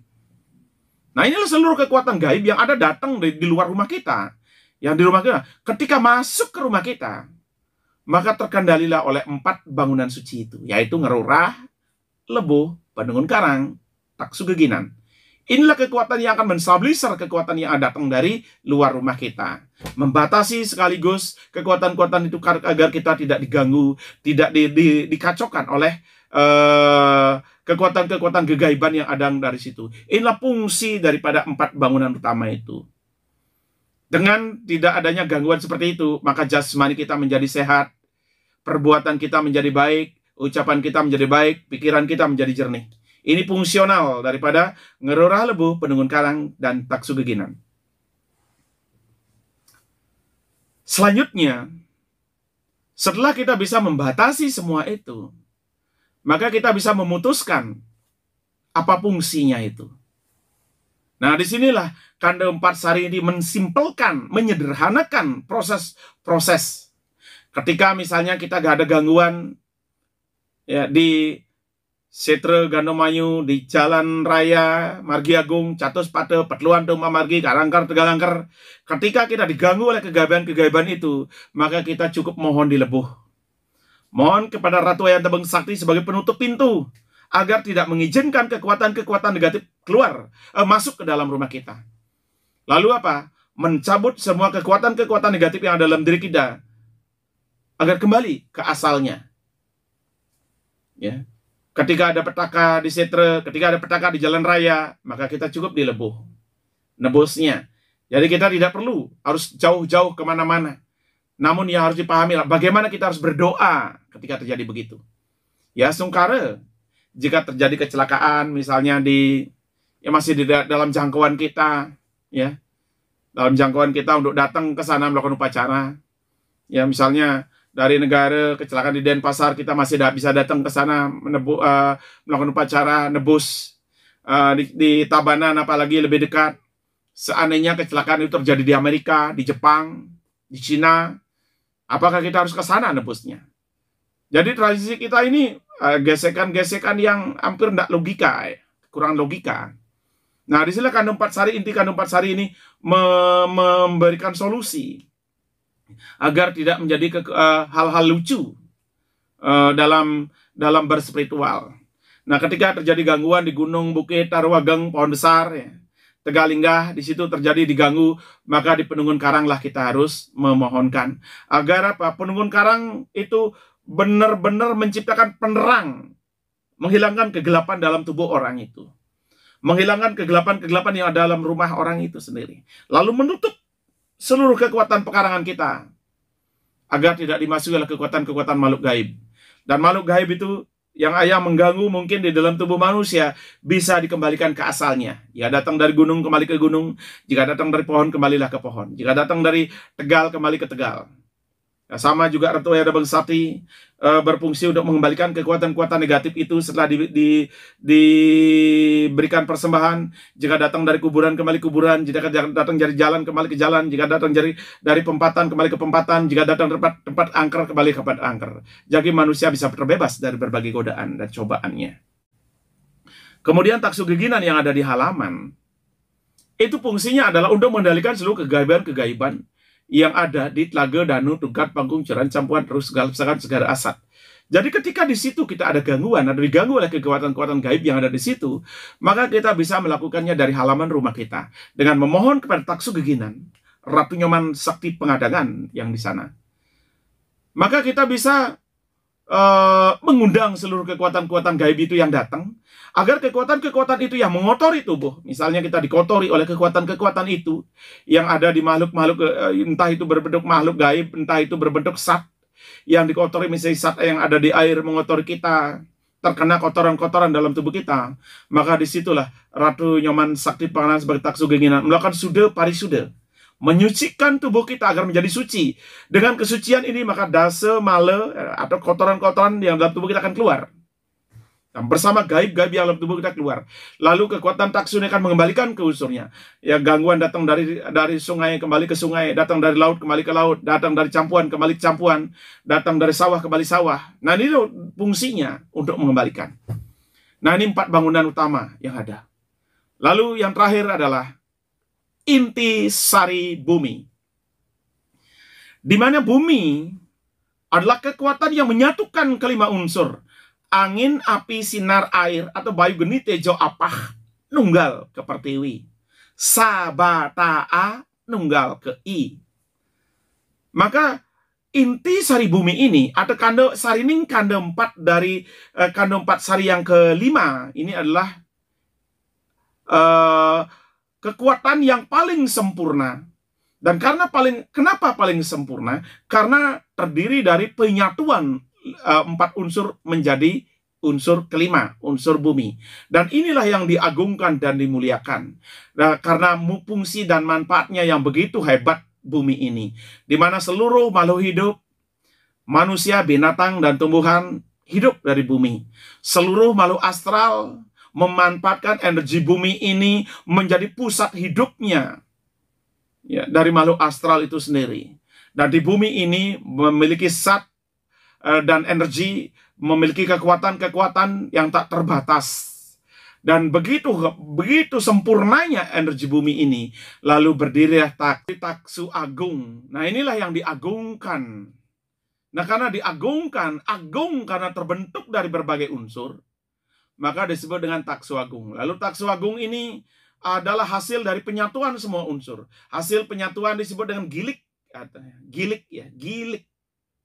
Nah, inilah seluruh kekuatan gaib yang ada datang di luar rumah kita. Yang di rumah kita, ketika masuk ke rumah kita, maka terkendalilah oleh 4 bangunan suci itu, yaitu ngerurah, lebuh, penunggun karang, taksugeginan. Inilah kekuatan yang akan menstabilisir kekuatan yang datang dari luar rumah kita. Membatasi sekaligus kekuatan-kekuatan itu agar kita tidak diganggu, tidak dikacaukan oleh kekuatan-kekuatan kegaiban yang ada dari situ. Inilah fungsi daripada 4 bangunan utama itu. Dengan tidak adanya gangguan seperti itu, maka jasmani kita menjadi sehat, perbuatan kita menjadi baik, ucapan kita menjadi baik, pikiran kita menjadi jernih. Ini fungsional daripada ngerurah, lebuh, penunggun karang, dan taksugeginan. Selanjutnya, setelah kita bisa membatasi semua itu, maka kita bisa memutuskan apa fungsinya itu. Nah, disinilah Kanda 4 Sari ini mensimpelkan, menyederhanakan proses-proses. Ketika misalnya kita gak ada gangguan ya, di Setre, Gandomayu, di Jalan Raya, Margi Agung, Catus, Pate, Petluan, Tumbak, Margi, Karangker, Tegalangker. Ketika kita diganggu oleh kegaiban-kegaiban itu, maka kita cukup mohon di lebuh. Mohon kepada Ratu Ayang Tebeng Sakti sebagai penutup pintu, agar tidak mengizinkan kekuatan-kekuatan negatif keluar, masuk ke dalam rumah kita. Lalu apa? Mencabut semua kekuatan-kekuatan negatif yang ada dalam diri kita, agar kembali ke asalnya. Ya. Ketika ada petaka di Setre, ketika ada petaka di jalan raya, maka kita cukup di lebuh, nebusnya. Jadi kita tidak perlu harus jauh-jauh kemana-mana. Namun yang harus dipahami, bagaimana kita harus berdoa ketika terjadi begitu. Ya, sungkara jika terjadi kecelakaan, misalnya masih di dalam jangkauan kita, ya, dalam jangkauan kita untuk datang ke sana melakukan upacara. Ya, misalnya dari negara kecelakaan di Denpasar, kita masih bisa datang ke sana melakukan upacara nebus. Di Tabanan apalagi lebih dekat. Seandainya kecelakaan itu terjadi di Amerika, di Jepang, di Cina, apakah kita harus ke sana nebusnya? Jadi tradisi kita ini gesekan-gesekan yang hampir tidak logika, kurang logika. Nah, disinilah Kanda 4 Sari, inti Kanda 4 Sari ini memberikan solusi agar tidak menjadi hal-hal lucu dalam berspiritual. Nah, ketika terjadi gangguan di gunung, bukit, taruwageng, pohon besar, ya, Tegalinggah, di situ terjadi diganggu, maka di penunggun karanglah kita harus memohonkan agar apa? Penunggun karang itu benar-benar menciptakan penerang, menghilangkan kegelapan dalam tubuh orang itu, menghilangkan kegelapan-kegelapan yang ada dalam rumah orang itu sendiri, lalu menutup seluruh kekuatan pekarangan kita, agar tidak dimasuki oleh kekuatan-kekuatan makhluk gaib. Dan makhluk gaib itu yang mengganggu mungkin di dalam tubuh manusia bisa dikembalikan ke asalnya. Jika datang dari gunung, kembali ke gunung. Jika datang dari pohon, kembalilah ke pohon. Jika datang dari Tegal, kembali ke Tegal. Nah, sama juga Ratu Ayah Dabang Sakti berfungsi untuk mengembalikan kekuatan-kekuatan negatif itu setelah diberikan persembahan. Jika datang dari kuburan, kembali kuburan. Jika datang dari jalan, kembali ke jalan. Jika datang dari pempatan, kembali ke pempatan. Jika datang tempat angker, kembali ke tempat angker. Jadi manusia bisa terbebas dari berbagai godaan dan cobaannya. Kemudian taksu geginan yang ada di halaman, itu fungsinya adalah untuk mengendalikan seluruh kegaiban-kegaiban yang ada di Tlaga, Danu, Tugat, Panggung, Ceran, Campuan, terus segala pesakan, segala asat. Jadi ketika di situ kita ada gangguan, ada diganggu oleh kekuatan-kekuatan gaib yang ada di situ, maka kita bisa melakukannya dari halaman rumah kita dengan memohon kepada taksu geginan, Ratu Nyoman Sakti Pengadangan yang di sana. Maka kita bisa mengundang seluruh kekuatan-kekuatan gaib itu yang datang, agar kekuatan-kekuatan itu yang mengotori tubuh, misalnya kita dikotori oleh kekuatan-kekuatan itu yang ada di makhluk-makhluk, entah itu berbentuk makhluk gaib, entah itu berbentuk sat yang dikotori, misalnya sat yang ada di air mengotori kita, terkena kotoran-kotoran dalam tubuh kita, maka disitulah Ratu Nyoman Sakti Pengadangan sebagai taksu geginan melakukan sude parisude, menyucikan tubuh kita agar menjadi suci. Dengan kesucian ini maka dasa, male, atau kotoran-kotoran yang dalam tubuh kita akan keluar. Dan bersama gaib-gaib yang dalam tubuh kita keluar. Lalu kekuatan taksu ini akan mengembalikan ke unsurnya. Ya, gangguan datang dari sungai kembali ke sungai, datang dari laut kembali ke laut, datang dari campuan kembali ke campuan, datang dari sawah kembali sawah. Nah, ini fungsinya untuk mengembalikan. Nah, ini 4 bangunan utama yang ada. Lalu yang terakhir adalah inti sari bumi, di mana bumi adalah kekuatan yang menyatukan kelima unsur: angin, api, sinar, air, atau bayu geni tejo apah nunggal ke pertiwi, sabataa nunggal ke i. Maka inti sari bumi ini atau kando sarining kando 4 dari kando 4 sari yang kelima ini adalah kekuatan yang paling sempurna. Dan kenapa paling sempurna? Karena terdiri dari penyatuan 4 unsur menjadi unsur kelima, unsur bumi. Dan inilah yang diagungkan dan dimuliakan. Nah, karena fungsi dan manfaatnya yang begitu hebat bumi ini, di mana seluruh makhluk hidup, manusia, binatang, dan tumbuhan hidup dari bumi. Seluruh makhluk astral memanfaatkan energi bumi ini menjadi pusat hidupnya, ya, dari makhluk astral itu sendiri. Dan di bumi ini memiliki zat dan energi, memiliki kekuatan-kekuatan yang tak terbatas. Dan begitu sempurnanya energi bumi ini, lalu berdirilah taksu agung. Nah, inilah yang diagungkan. Nah, karena diagungkan, agung karena terbentuk dari berbagai unsur, maka disebut dengan taksu agung. Lalu taksu agung ini adalah hasil dari penyatuan semua unsur. Hasil penyatuan disebut dengan gilik. Gilik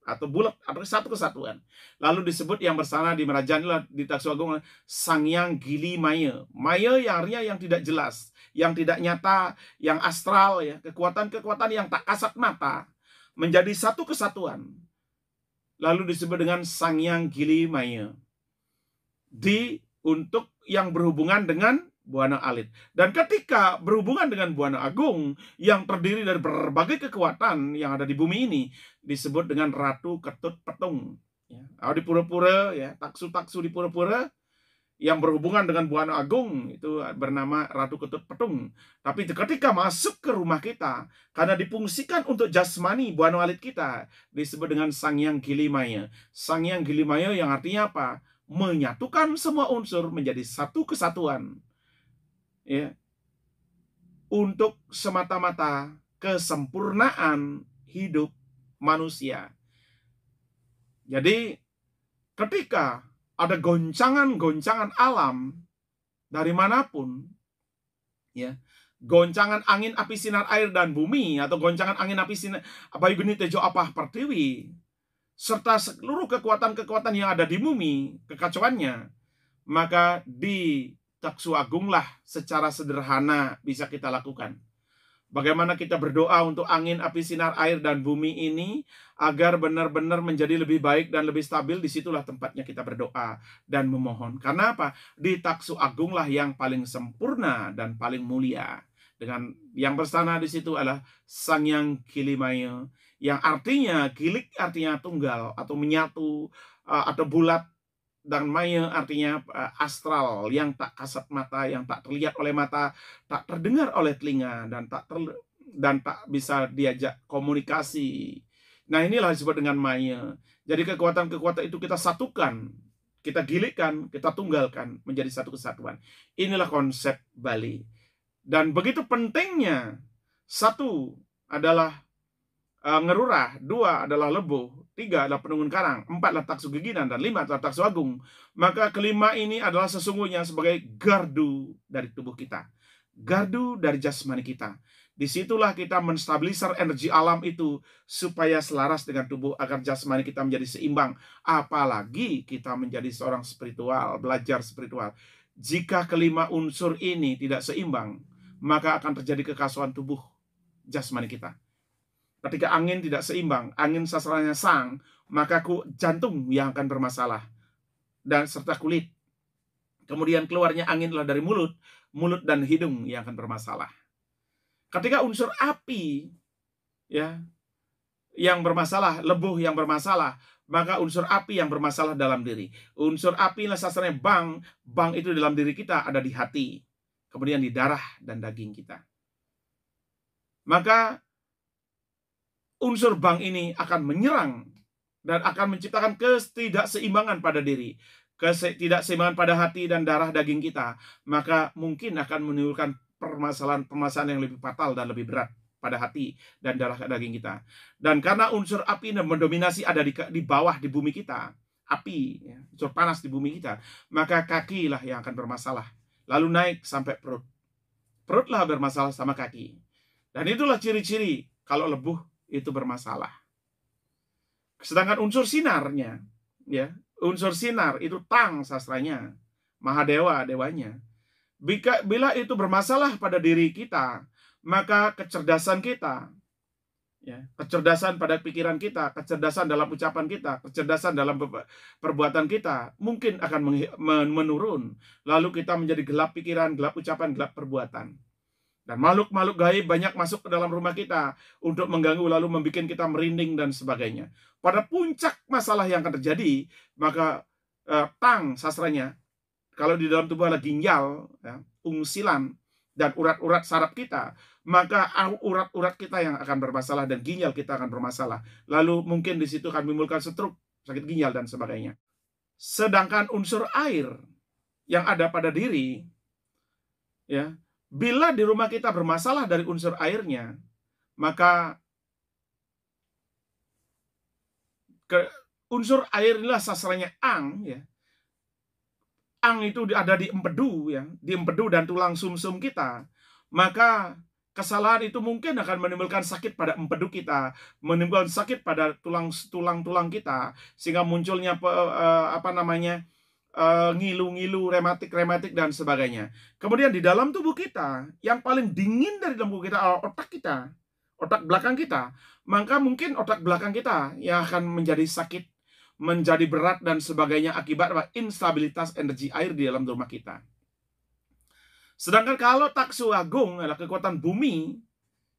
atau bulat atau satu kesatuan. Lalu disebut yang bersana di Merajani di taksu agung Sangyang Gili Maya. Maya yang artinya yang tidak jelas, yang tidak nyata, yang astral, ya, kekuatan-kekuatan yang tak kasat mata menjadi satu kesatuan. Lalu disebut dengan Sangyang Gili Maya. Untuk yang berhubungan dengan Buana Alit. Dan ketika berhubungan dengan Buana Agung yang terdiri dari berbagai kekuatan yang ada di bumi ini, disebut dengan Ratu Ketut Petung. Ya, di pura-pura, ya, taksu-taksu di pura-pura yang berhubungan dengan Buana Agung itu bernama Ratu Ketut Petung. Tapi ketika masuk ke rumah kita, karena difungsikan untuk jasmani Buana Alit kita, disebut dengan Sangyang Gili Maya. Sangyang Gili Maya yang artinya apa? Menyatukan semua unsur menjadi satu kesatuan, ya, untuk semata-mata kesempurnaan hidup manusia. Jadi ketika ada goncangan-goncangan alam dari manapun, ya, goncangan angin, api, sinar, air, dan bumi, atau goncangan angin, api, sinar, bayu geni tejo apah pertiwi, serta seluruh kekuatan-kekuatan yang ada di bumi, kekacauannya, maka di taksu agunglah secara sederhana bisa kita lakukan. Bagaimana kita berdoa untuk angin, api, sinar, air, dan bumi ini agar benar-benar menjadi lebih baik dan lebih stabil. Disitulah tempatnya kita berdoa dan memohon. Karena apa? Di Taksu Agunglah yang paling sempurna dan paling mulia. Dengan yang bersana di situ adalah Sang Yang Kilimaya, yang artinya kilik artinya tunggal atau menyatu atau bulat, dan maya artinya astral, yang tak kasat mata, yang tak terlihat oleh mata, tak terdengar oleh telinga, dan tak bisa diajak komunikasi. Nah, inilah disebut dengan maya. Jadi kekuatan-kekuatan itu kita satukan, kita gilikkan, kita tunggalkan menjadi satu kesatuan. Inilah konsep Bali. Dan begitu pentingnya, satu adalah ngerurah, dua adalah lebuh, tiga adalah penunggun karang, empat adalah taksu giginan, dan lima adalah taksu agung. Maka kelima ini adalah sesungguhnya sebagai gardu dari tubuh kita, gardu dari jasmani kita. Disitulah kita menstabilisir energi alam itu supaya selaras dengan tubuh agar jasmani kita menjadi seimbang. Apalagi kita menjadi seorang spiritual, belajar spiritual. Jika kelima unsur ini tidak seimbang, maka akan terjadi kekacauan tubuh jasmani kita. Ketika angin tidak seimbang, angin sastranya sang, maka jantung yang akan bermasalah, dan serta kulit. Kemudian keluarnya angin adalah dari mulut, mulut dan hidung yang akan bermasalah. Ketika unsur api ya yang bermasalah, lebuh yang bermasalah, maka unsur api yang bermasalah dalam diri. Unsur api adalah sastranya bang, bang itu dalam diri kita ada di hati, kemudian di darah dan daging kita. Maka unsur bang ini akan menyerang dan akan menciptakan ketidakseimbangan pada diri, ketidakseimbangan pada hati dan darah daging kita. Maka mungkin akan menimbulkan permasalahan yang lebih fatal dan lebih berat pada hati dan darah daging kita. Dan karena unsur api mendominasi ada di bawah di bumi kita, api, ya, unsur panas di bumi kita, maka kakilah yang akan bermasalah. Lalu naik sampai perut. Perutlah bermasalah sama kaki. Dan itulah ciri-ciri kalau lebuh itu bermasalah. Sedangkan unsur sinarnya, ya, unsur sinar itu Tang sastranya, Mahadewa dewanya. Bila itu bermasalah pada diri kita, maka kecerdasan kita, ya, kecerdasan pada pikiran kita, kecerdasan dalam ucapan kita, kecerdasan dalam perbuatan kita mungkin akan menurun. Lalu kita menjadi gelap pikiran, gelap ucapan, gelap perbuatan. Dan makhluk-makhluk gaib banyak masuk ke dalam rumah kita untuk mengganggu, lalu membuat kita merinding dan sebagainya. Pada puncak masalah yang akan terjadi, maka Tang sastranya, kalau di dalam tubuh ada ginjal, ya, ungsilan, dan urat-urat saraf kita, maka urat-urat kita yang akan bermasalah dan ginjal kita akan bermasalah. Lalu mungkin di situ akan menimbulkan stroke, sakit ginjal, dan sebagainya. Sedangkan unsur air yang ada pada diri, ya, bila di rumah kita bermasalah dari unsur airnya, maka unsur air inilah sastranya Ang, ya. Ang itu ada di empedu, ya, di empedu dan tulang sumsum kita. Maka kesalahan itu mungkin akan menimbulkan sakit pada empedu kita, menimbulkan sakit pada tulang-tulang kita, sehingga munculnya ngilu-ngilu, rematik dan sebagainya. Kemudian di dalam tubuh kita, yang paling dingin dari dalam tubuh kita adalah otak kita, otak belakang kita. Maka mungkin otak belakang kita yang akan menjadi sakit, menjadi berat dan sebagainya akibat instabilitas energi air di dalam rumah kita. Sedangkan kalau taksu agung adalah kekuatan bumi,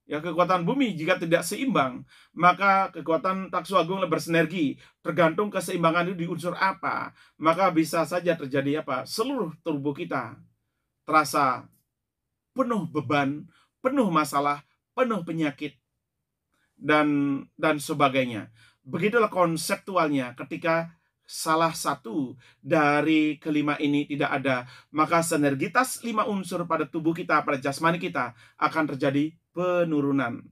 ya, kekuatan bumi jika tidak seimbang, maka kekuatan taksu agung bersinergi, tergantung keseimbangan itu di unsur apa, maka bisa saja terjadi apa? Seluruh tubuh kita terasa penuh beban, penuh masalah, penuh penyakit, dan sebagainya. Begitulah konseptualnya. Ketika salah satu dari kelima ini tidak ada, maka sinergitas 5 unsur pada tubuh kita, pada jasmani kita akan terjadi penurunan.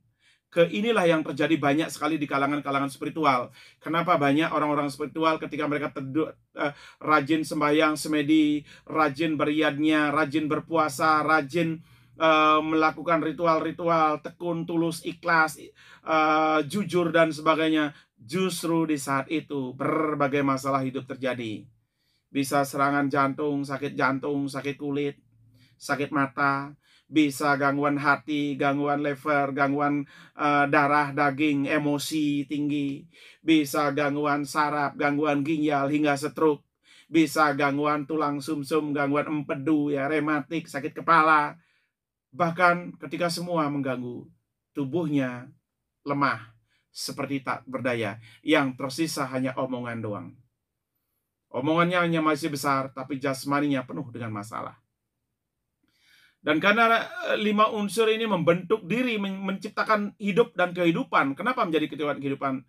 Inilah yang terjadi banyak sekali di kalangan-kalangan spiritual. Kenapa banyak orang-orang spiritual ketika mereka rajin sembahyang semedi, rajin beriadnya, rajin berpuasa, rajin melakukan ritual-ritual, tekun, tulus, ikhlas, jujur dan sebagainya, justru di saat itu berbagai masalah hidup terjadi. Bisa serangan jantung, sakit kulit, sakit mata, bisa gangguan hati, gangguan liver, gangguan darah, daging, emosi tinggi, bisa gangguan saraf, gangguan ginjal hingga stroke, bisa gangguan tulang sumsum, gangguan empedu, ya, rematik, sakit kepala. Bahkan ketika semua mengganggu, tubuhnya lemah, seperti tak berdaya, yang tersisa hanya omongan doang. Omongannya hanya masih besar, tapi jasmaninya penuh dengan masalah. Dan karena 5 unsur ini membentuk diri, menciptakan hidup dan kehidupan. Kenapa menjadi kehidupan?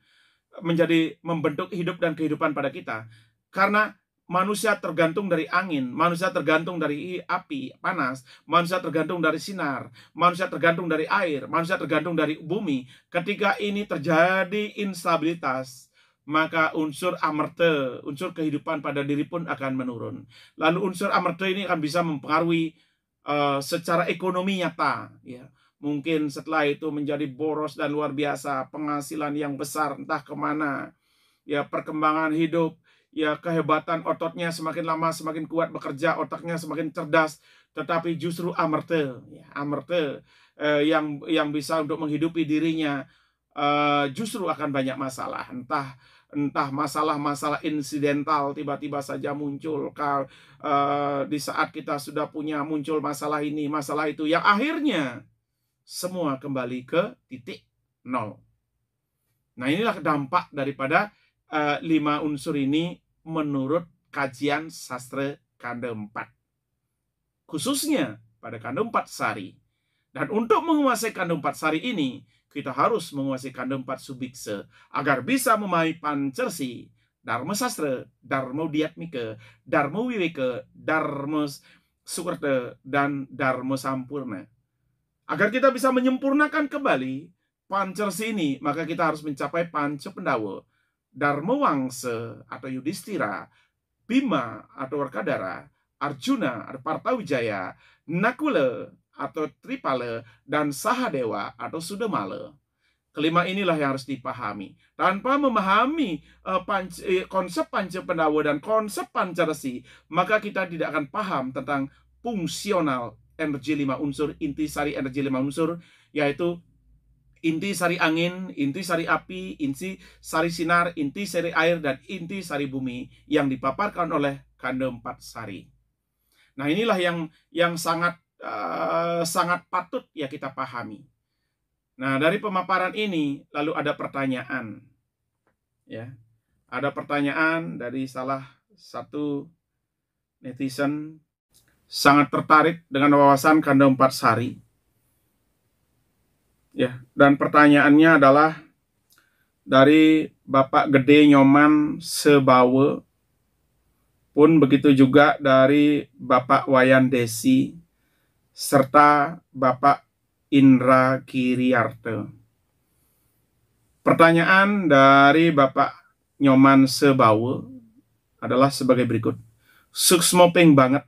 Menjadi membentuk hidup dan kehidupan pada kita. Karena manusia tergantung dari angin, manusia tergantung dari api panas, manusia tergantung dari sinar, manusia tergantung dari air, manusia tergantung dari bumi. Ketika ini terjadi instabilitas, maka unsur amarta, unsur kehidupan pada diri pun akan menurun. Lalu unsur amarta ini akan bisa mempengaruhi secara ekonomi nyata, ya. Mungkin setelah itu menjadi boros dan luar biasa, penghasilan yang besar entah kemana, ya, perkembangan hidup, ya, kehebatan ototnya semakin lama semakin kuat bekerja, otaknya semakin cerdas, tetapi justru amarta, ya, amarta yang bisa untuk menghidupi dirinya justru akan banyak masalah. Entah masalah-masalah insidental tiba-tiba saja muncul di saat kita sudah muncul masalah ini, masalah itu, yang akhirnya semua kembali ke titik nol. Nah, inilah dampak daripada 5 unsur ini menurut kajian sastra Kanda 4. Khususnya pada Kanda 4 Sari. Dan untuk menguasai Kanda 4 Sari ini, kita harus menguasai Kanda 4 Subiksa agar bisa memahami Pancersi, Dharma Sastra, Dharma Diatmika, Dharma Viveka, Dharma Sukrta, dan Dharma Sampurna. Agar kita bisa menyempurnakan kembali Pancersi ini, maka kita harus mencapai Panca Pendawa, Dharma Wangsa atau Yudhistira, Bima atau Werkadara, Arjuna atau Partawijaya, Nakula atau Tripala, dan Sahadewa atau Sudamala. Kelima inilah yang harus dipahami. Tanpa memahami konsep Panca Pendawa dan konsep Pancersi, maka kita tidak akan paham tentang fungsional energi 5 unsur, intisari energi 5 unsur, yaitu inti sari angin, inti sari api, inti sari sinar, inti sari air, dan inti sari bumi yang dipaparkan oleh Kanda 4 Sari. Nah, inilah yang sangat patut ya kita pahami. Nah, dari pemaparan ini lalu ada pertanyaan, ya, ada pertanyaan dari salah satu netizen sangat tertarik dengan wawasan Kanda 4 Sari. Ya, dan pertanyaannya adalah dari Bapak Gede Nyoman Sebawe, pun begitu juga dari Bapak Wayan Desi, serta Bapak Indra Kiriarte. Pertanyaan dari Bapak Nyoman Sebawe adalah sebagai berikut. Suksmo ping banget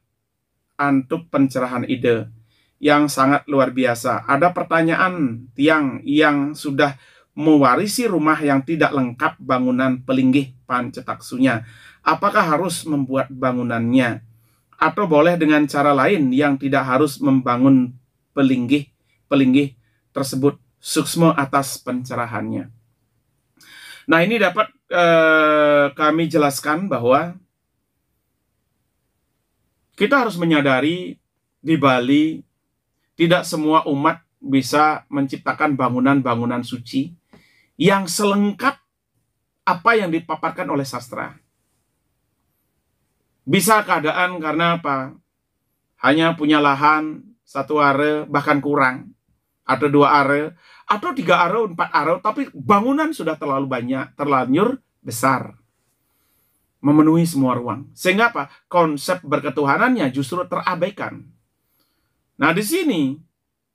antuk pencerahan ide yang sangat luar biasa. Ada pertanyaan tiang yang sudah mewarisi rumah yang tidak lengkap bangunan pelinggih pancetaksunya. Apakah harus membuat bangunannya? Atau boleh dengan cara lain yang tidak harus membangun pelinggih tersebut? Suksmo atas pencerahannya. Nah, ini dapat kami jelaskan bahwa kita harus menyadari di Bali tidak semua umat bisa menciptakan bangunan-bangunan suci yang selengkap apa yang dipaparkan oleh sastra. Bisa keadaan karena apa? Hanya punya lahan 1 are, bahkan kurang, atau 2 are, atau 3 are, 4 are, tapi bangunan sudah terlalu banyak, terlanjur besar, memenuhi semua ruang. Sehingga apa? Konsep berketuhanannya justru terabaikan. Nah, di sini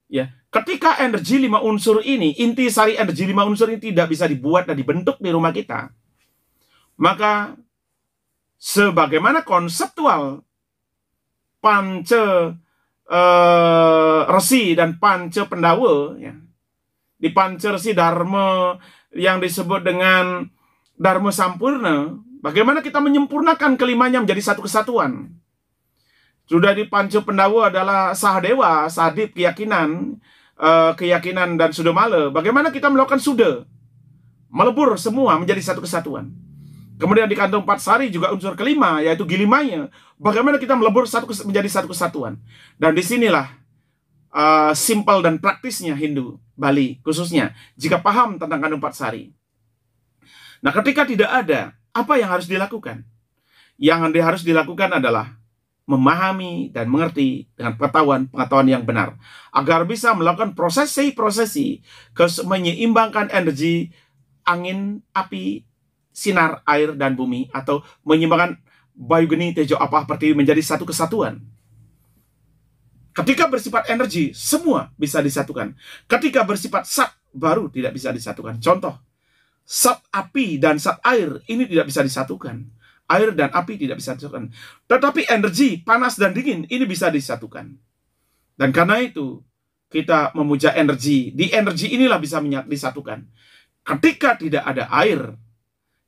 ya, ketika energi 5 unsur ini, inti sari energi 5 unsur ini tidak bisa dibuat dan dibentuk di rumah kita, maka sebagaimana konseptual Panca Resi dan Panca Pendawa, ya, di Panca Resi Dharma yang disebut dengan Dharma Sampurna, bagaimana kita menyempurnakan kelimanya menjadi satu kesatuan. Sudah di Pancu Pendawu adalah Sahadewa, Sadip, keyakinan, keyakinan dan Sudamala. Bagaimana kita melakukan suda? Melebur semua menjadi satu kesatuan. Kemudian di kantong Patsari juga unsur kelima, yaitu Gilimaya. Bagaimana kita melebur menjadi satu kesatuan. Dan disinilah simpel dan praktisnya Hindu Bali, khususnya jika paham tentang kantong Patsari. Nah, ketika tidak ada, apa yang harus dilakukan? Yang harus dilakukan adalah memahami dan mengerti dengan pengetahuan yang benar, agar bisa melakukan prosesi menyeimbangkan energi angin, api, sinar, air, dan bumi, atau menyeimbangkan Bayu Geni, Tejo, Apah, Pertiwi menjadi satu kesatuan. Ketika bersifat energi, semua bisa disatukan. Ketika bersifat sat, baru tidak bisa disatukan. Contoh, sat api dan sat air ini tidak bisa disatukan. Air dan api tidak bisa disatukan. Tetapi energi, panas dan dingin, ini bisa disatukan. Dan karena itu, kita memuja energi. Di energi inilah bisa disatukan. Ketika tidak ada air,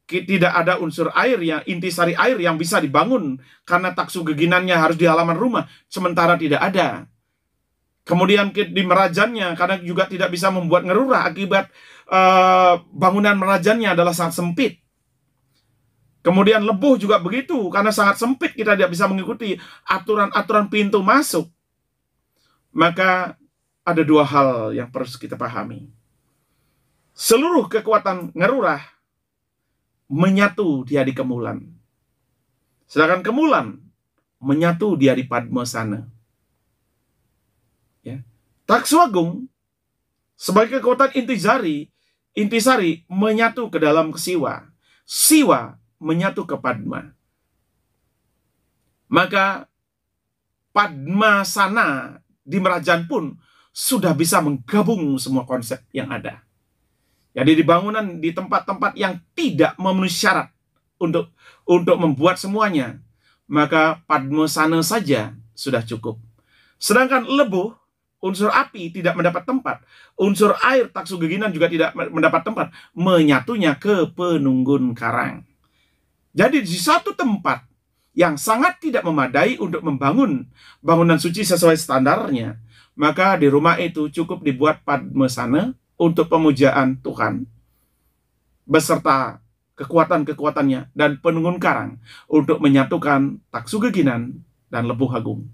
tidak ada unsur air, intisari air yang bisa dibangun karena taksu geginannya harus di halaman rumah, sementara tidak ada. Kemudian di merajannya, karena juga tidak bisa membuat ngerurah akibat bangunan merajannya adalah sangat sempit. Kemudian lebuh juga begitu, karena sangat sempit kita tidak bisa mengikuti aturan-aturan pintu masuk. Maka ada dua hal yang perlu kita pahami. Seluruh kekuatan ngerurah menyatu dia di Kemulan. Sedangkan Kemulan menyatu dia di Padmasana. Ya. Taksu Agung sebagai kekuatan intisari menyatu ke dalam Siwa. Siwa menyatu ke Padma. Maka Padmasana di Merajan pun sudah bisa menggabung semua konsep yang ada. Jadi di bangunan, di tempat-tempat yang tidak memenuhi syarat untuk membuat semuanya, maka Padmasana saja sudah cukup. Sedangkan lebuh, unsur api tidak mendapat tempat, unsur air taksu geginan juga tidak mendapat tempat, menyatunya ke Penunggun Karang. Jadi di satu tempat yang sangat tidak memadai untuk membangun bangunan suci sesuai standarnya, maka di rumah itu cukup dibuat Padmasana untuk pemujaan Tuhan beserta kekuatan-kekuatannya, dan Penunggun Karang untuk menyatukan taksu geginan dan lebuh agung.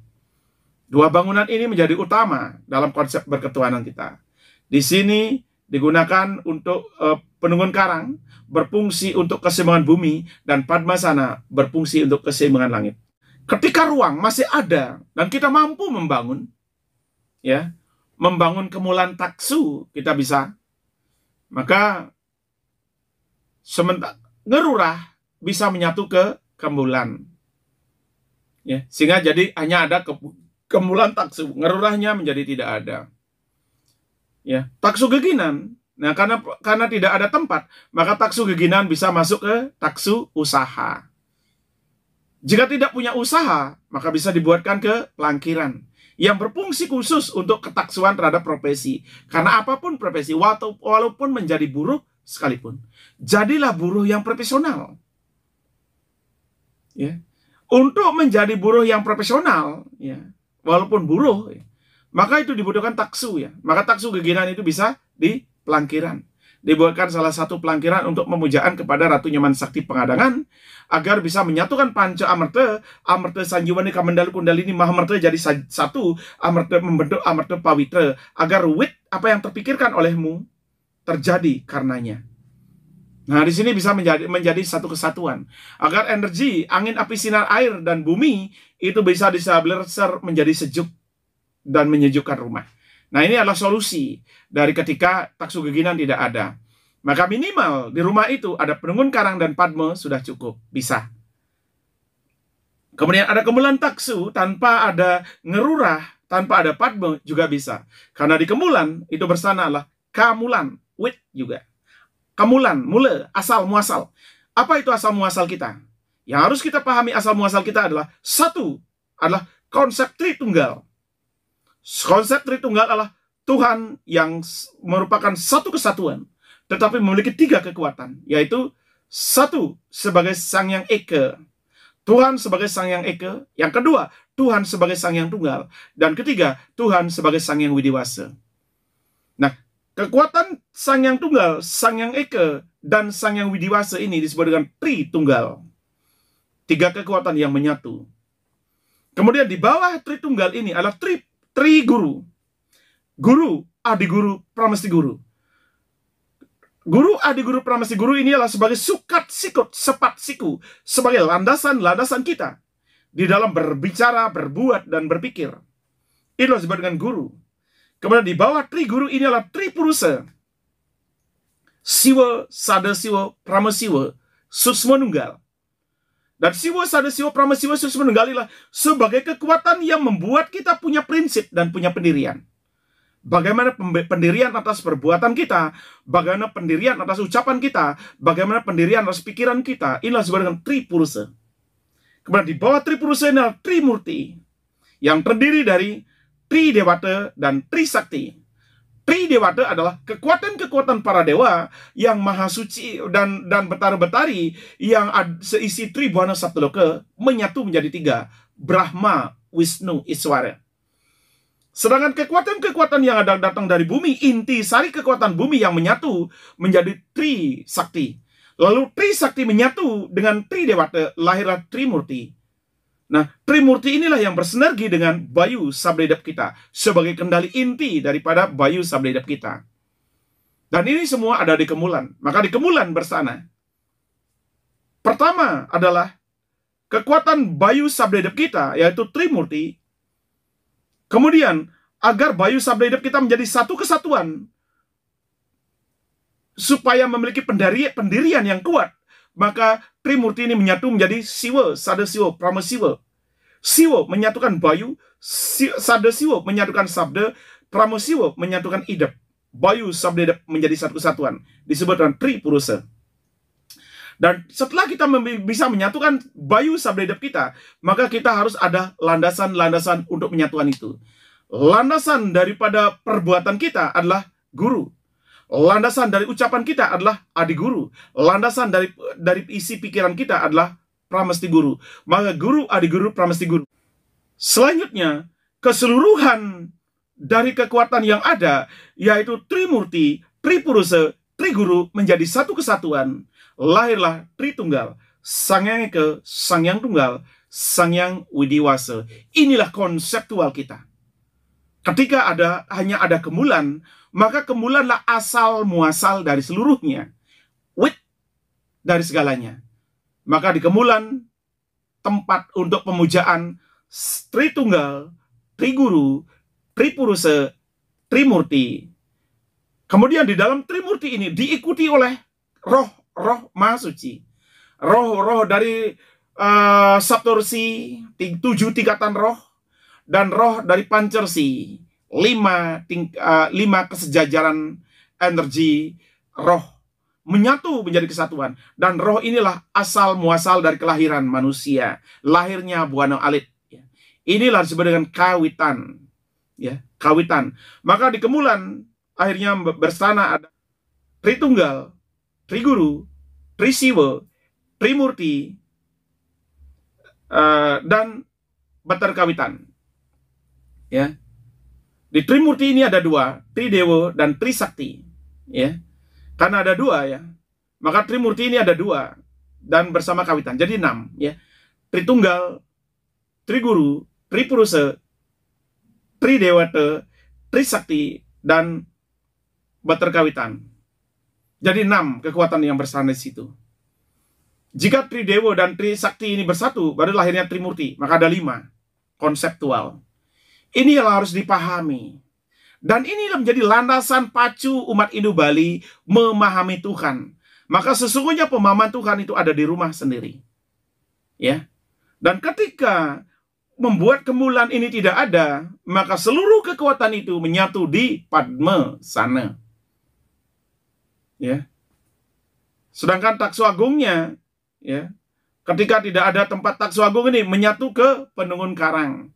Dua bangunan ini menjadi utama dalam konsep berketuhanan kita. Di sini digunakan untuk Penunggun Karang berfungsi untuk keseimbangan bumi, dan Padmasana berfungsi untuk keseimbangan langit. Ketika ruang masih ada dan kita mampu membangun, ya, membangun Kemulan taksu kita bisa, maka sementara ngerurah bisa menyatu ke Kemulan, ya, sehingga jadi hanya ada Kemulan taksu, ngerurahnya menjadi tidak ada, ya. Taksu geginan, nah karena tidak ada tempat, maka taksu geginan bisa masuk ke taksu usaha. Jika tidak punya usaha, maka bisa dibuatkan ke pelangkiran yang berfungsi khusus untuk ketaksuan terhadap profesi. Karena apapun profesi, walaupun menjadi buruh sekalipun, jadilah buruh yang profesional. Ya. Untuk menjadi buruh yang profesional, ya, walaupun buruh, ya, maka itu dibutuhkan taksu, ya. Maka taksu geginan itu bisa di pelangkiran. Dibuatkan salah satu pelangkiran untuk memujaan kepada Ratu Nyaman Sakti Pengadangan, agar bisa menyatukan Panca Amerta, Amerta Sanjiwani Kamendalu Kundalini Mahamerta jadi satu, Amerta membentuk Amerta Pawitra, agar wit apa yang terpikirkan olehmu terjadi karenanya. Nah, di sini bisa menjadi satu kesatuan, agar energi angin, api, sinar, air, dan bumi itu bisa disablerser menjadi sejuk dan menyejukkan rumah. Nah, ini adalah solusi dari ketika taksu geginan tidak ada. Maka minimal di rumah itu ada Penunggun Karang dan Padma sudah cukup, bisa. Kemudian ada Kemulan taksu tanpa ada ngerurah, tanpa ada Padma juga bisa. Karena di Kemulan itu bersana adalah Kamulan, wit juga. Kemulan, mula, asal, muasal. Apa itu asal muasal kita? Yang harus kita pahami asal muasal kita adalah satu, adalah konsep Tritunggal. Konsep Tritunggal adalah Tuhan yang merupakan satu kesatuan, tetapi memiliki tiga kekuatan, yaitu satu sebagai Sang Yang Eka, Tuhan sebagai Sang Yang Eka. Yang kedua, Tuhan sebagai Sang Yang Tunggal. Dan ketiga, Tuhan sebagai Sang Yang Widiwasa. Nah, kekuatan Sang Yang Tunggal, Sang Yang Eka, dan Sang Yang Widiwasa ini disebut dengan Tritunggal. 3 kekuatan yang menyatu. Kemudian di bawah Tritunggal ini adalah Tri Guru. Guru, Adi Guru, Pramesti Guru. Guru, Adi Guru, Pramesti Guru ini adalah sebagai sukat sikut, sepat siku, sebagai landasan-landasan kita di dalam berbicara, berbuat, dan berpikir. Inilah disebut dengan guru. Kemudian di bawah Tri Guru ini adalah Tri Purusa. Siwa, Sada Siwa, Prama Siwa, Susma Nunggal. Dan Siwa, Sada Siwa, Prama Siwa, Susma Nunggal inilah sebagai kekuatan yang membuat kita punya prinsip dan punya pendirian. Bagaimana pendirian atas perbuatan kita, bagaimana pendirian atas ucapan kita, bagaimana pendirian atas pikiran kita. Inilah disebut dengan Tri Purusa. Kemudian di bawah Tri Purusa ini adalah Trimurti, yang terdiri dari Tri Dewata dan Tri Sakti. Tri Dewata adalah kekuatan-kekuatan para dewa yang maha suci dan betari-betari yang seisi Tribhuwana Saptaloka menyatu menjadi 3, Brahma, Wisnu, Iswara. Sedangkan kekuatan-kekuatan yang ada datang dari bumi, inti sari kekuatan bumi yang menyatu menjadi Tri Sakti. Lalu Tri Sakti menyatu dengan Tri Dewata, lahirlah Trimurti. Nah, Trimurti inilah yang bersinergi dengan Bayu Sabda Hidup kita sebagai kendali inti daripada Bayu Sabda Hidup kita. Dan ini semua ada di Kemulan. Maka di Kemulan bersana, pertama adalah kekuatan Bayu Sabda Hidup kita, yaitu Trimurti. Kemudian, agar Bayu Sabda Hidup kita menjadi satu kesatuan, supaya memiliki pendirian yang kuat, maka Trimurti ini menyatu menjadi Siwa, Sada Siwa, Prama Siwa. Siwa menyatukan Bayu, Sada Siwa menyatukan Sabda, Prama Siwa menyatukan Hidup. Bayu Sabda Hidup menjadi satu kesatuan, disebutkan Tri Purusa. Dan setelah kita bisa menyatukan Bayu Sabda Hidup kita, maka kita harus ada landasan-landasan untuk penyatuan itu. Landasan daripada perbuatan kita adalah guru. Landasan dari ucapan kita adalah Adi Guru. Landasan dari isi pikiran kita adalah Pramesti Guru. Maka guru, Adi Guru, Pramesti Guru. Selanjutnya, keseluruhan dari kekuatan yang ada, yaitu Trimurti, Tri Purusa, Tri Guru menjadi satu kesatuan. Lahirlah Tritunggal, Sang Yang Eka, Sang Yang Tunggal, Sang Yang Widiwasa. Inilah konseptual kita. Ketika hanya ada Kemulan, maka Kemulanlah asal muasal dari seluruhnya, wit dari segalanya. Maka di Kemulan tempat untuk pemujaan Tritunggal, Triguru, Tripurusa, Trimurti. Kemudian di dalam Trimurti ini diikuti oleh roh Maha Suci, roh dari Saptorsi, 7 tingkatan roh, dan roh dari Pancersi, 5 kesejajaran energi roh menyatu menjadi kesatuan. Dan roh inilah asal muasal dari kelahiran manusia, lahirnya Buana Alit. Inilah disebut dengan kawitan, ya, kawitan. Maka di Kemulan akhirnya bersana ada Tritunggal, Triguru, Trisiwa, Trimurti, dan Batar Kawitan. Ya, di Trimurti ini ada 2, Tridewa dan Trisakti. Ya, karena ada 2 ya, maka Trimurti ini ada 2 dan bersama Kawitan. Jadi 6 ya. Tritunggal, Triguru, Tripurusa, Tridewata, Trisakti, dan Batar Kawitan. Jadi 6 kekuatan yang bersama di situ. Jika Tridewa dan Trisakti ini bersatu, baru lahirnya Trimurti. Maka ada 5 konseptual. Ini yang harus dipahami. Dan ini menjadi landasan pacu umat Hindu Bali memahami Tuhan. Maka sesungguhnya pemahaman Tuhan itu ada di rumah sendiri. Ya. Dan ketika membuat Kemulan ini tidak ada, maka seluruh kekuatan itu menyatu di Padma sana. Ya. Sedangkan Taksu Agungnya, ya, ketika tidak ada tempat Taksu Agung ini menyatu ke Penungun Karang,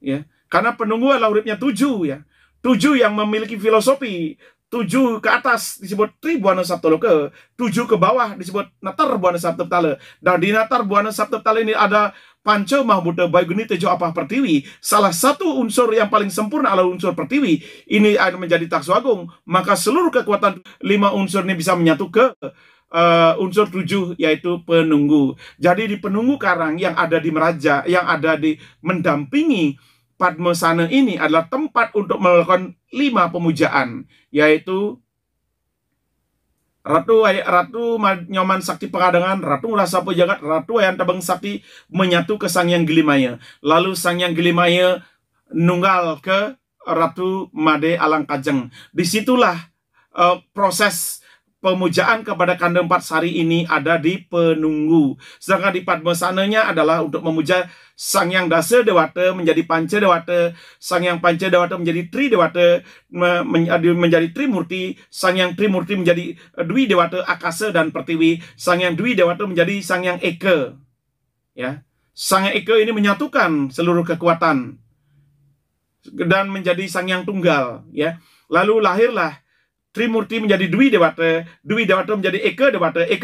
ya, karena penunggu adalah uripnya 7 ya, 7 yang memiliki filosofi, 7 ke atas disebut Tri Buana Saptaloka, 7 ke bawah disebut Natar Buana Saptaptala. Dan di Natar Buana Saptaptala ini ada Panca Mahbuta Baiguni Tejo Apah Pertiwi. Salah satu unsur yang paling sempurna adalah unsur Pertiwi. Ini akan menjadi Taksu Agung. Maka seluruh kekuatan 5 unsur ini bisa menyatu ke unsur 7, yaitu penunggu. Jadi di penunggu karang yang ada di Meraja, yang ada di mendampingi Padmasana ini adalah tempat untuk melakukan 5 pemujaan, yaitu Ratu Nyoman Sakti Pengadangan, Ratu Rasa Pejagat, Ratu Ayam Tabang Sakti menyatu ke Sang Hyang Gilimaya. Lalu Sang Hyang Gilimaya nunggal ke Ratu Made Alang Kajeng. Disitulah proses pemujaan kepada Kanda 4 Sari ini ada di penunggu. Sedangkan di Padmasananya adalah untuk memuja Sang Hyang Dasa Dewata menjadi Panca Dewata, Sang Hyang Panca Dewata menjadi Tri Dewata, menjadi Trimurti, Sang Hyang Trimurti menjadi Dwi Dewata Akasa dan Pertiwi, Sang Hyang Dwi Dewata menjadi Sang Hyang Eka. Ya. Sang Hyang Eka ini menyatukan seluruh kekuatan dan menjadi Sang Hyang Tunggal, ya. Lalu lahirlah Trimurti menjadi Dwi Dewata menjadi Eka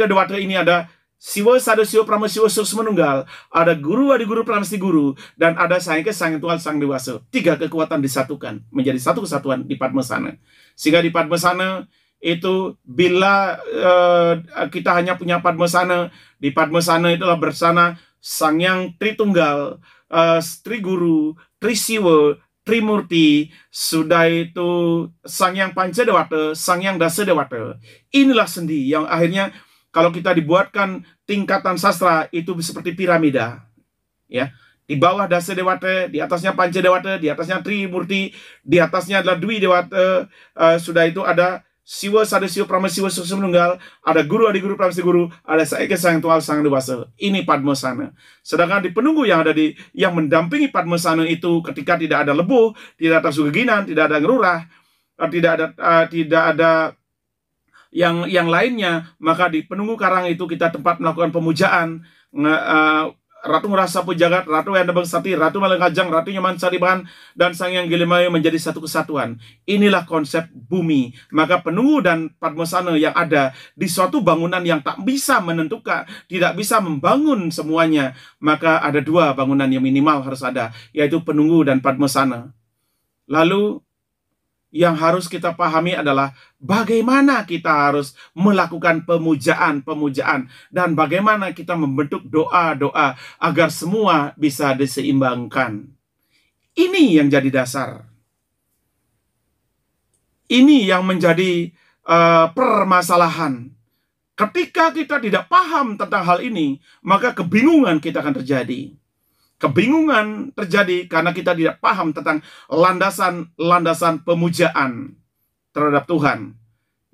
Dewata ini ada Siwa Sada Siwa Prama Siwa Susma Nunggal, ada Guru Adi Guru Pramesti Guru, dan ada Sang Eka Sang Tunggal Sang Dewasa. 3 kekuatan disatukan menjadi satu kesatuan di Padmasana. Sehingga di Padmasana itu bila kita hanya punya Padmasana, di Padmasana itulah bersana Sang Hyang Tritunggal, Tri Guru, Tri Siwa, Trimurti, sudah itu Sang Hyang Panca Dewata, Sang Hyang Dasa Dewata. Inilah sendi yang akhirnya kalau kita dibuatkan tingkatan sastra itu seperti piramida, ya. Di bawah Dasa Dewata, di atasnya Panca Dewata, di atasnya Trimurti, di atasnya adalah Dwi Dewata, sudah itu ada Siwa Sada Siwa Prama Siwa Susum Nunggal, ada Guru Adi Guru Pramesti Guru, ada Saeke Sang Tunggal Sang Dewasa. Ini Padmasana. Sedangkan di penunggu yang ada yang mendampingi Padmasana itu ketika tidak ada lebuh, tidak ada sugeginan, tidak ada ngerurah, tidak ada yang lainnya, maka di penunggu karang itu kita tempat melakukan pemujaan Ratu Ngerasa Pejagat, Ratu Ayam Tabang Sakti, Ratu Malengkajang, Ratu Nyoman Saribahan, dan Sang Hyang Gilimaya menjadi satu kesatuan. Inilah konsep bumi. Maka penunggu dan Padmasana yang ada di suatu bangunan yang tak bisa menentukan, tidak bisa membangun semuanya, maka ada 2 bangunan yang minimal harus ada, yaitu penunggu dan Padmasana. Lalu yang harus kita pahami adalah bagaimana kita harus melakukan pemujaan dan bagaimana kita membentuk doa-doa agar semua bisa diseimbangkan. Ini yang jadi dasar. Ini yang menjadi permasalahan. Ketika kita tidak paham tentang hal ini, maka kebingungan kita akan terjadi. Kebingungan terjadi karena kita tidak paham tentang landasan pemujaan terhadap Tuhan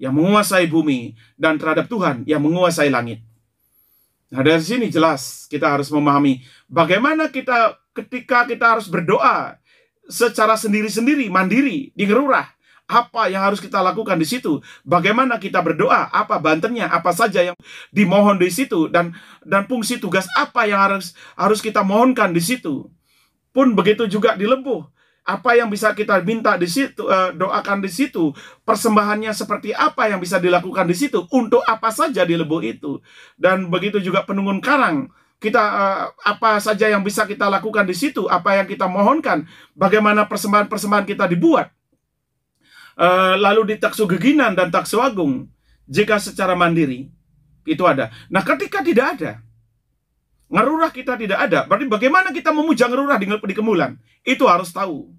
yang menguasai bumi dan terhadap Tuhan yang menguasai langit. Nah, dari sini jelas kita harus memahami bagaimana ketika kita harus berdoa secara sendiri-sendiri, mandiri, di ngerurah. Apa yang harus kita lakukan di situ? Bagaimana kita berdoa? Apa bantennya? Apa saja yang dimohon di situ? Dan fungsi tugas apa yang harus kita mohonkan di situ? Pun begitu juga di lebuh. Apa yang bisa kita minta di situ, doakan di situ? Persembahannya seperti apa yang bisa dilakukan di situ? Untuk apa saja di lebuh itu? Dan begitu juga penunggun karang. Kita apa saja yang bisa kita lakukan di situ? Apa yang kita mohonkan? Bagaimana persembahan-persembahan kita dibuat? Lalu di Taksu Geginan dan Taksu Agung, jika secara mandiri itu ada. Nah, ketika tidak ada, ngerurah kita tidak ada, berarti bagaimana kita memuja ngerurah di Kemulan? Itu harus tahu.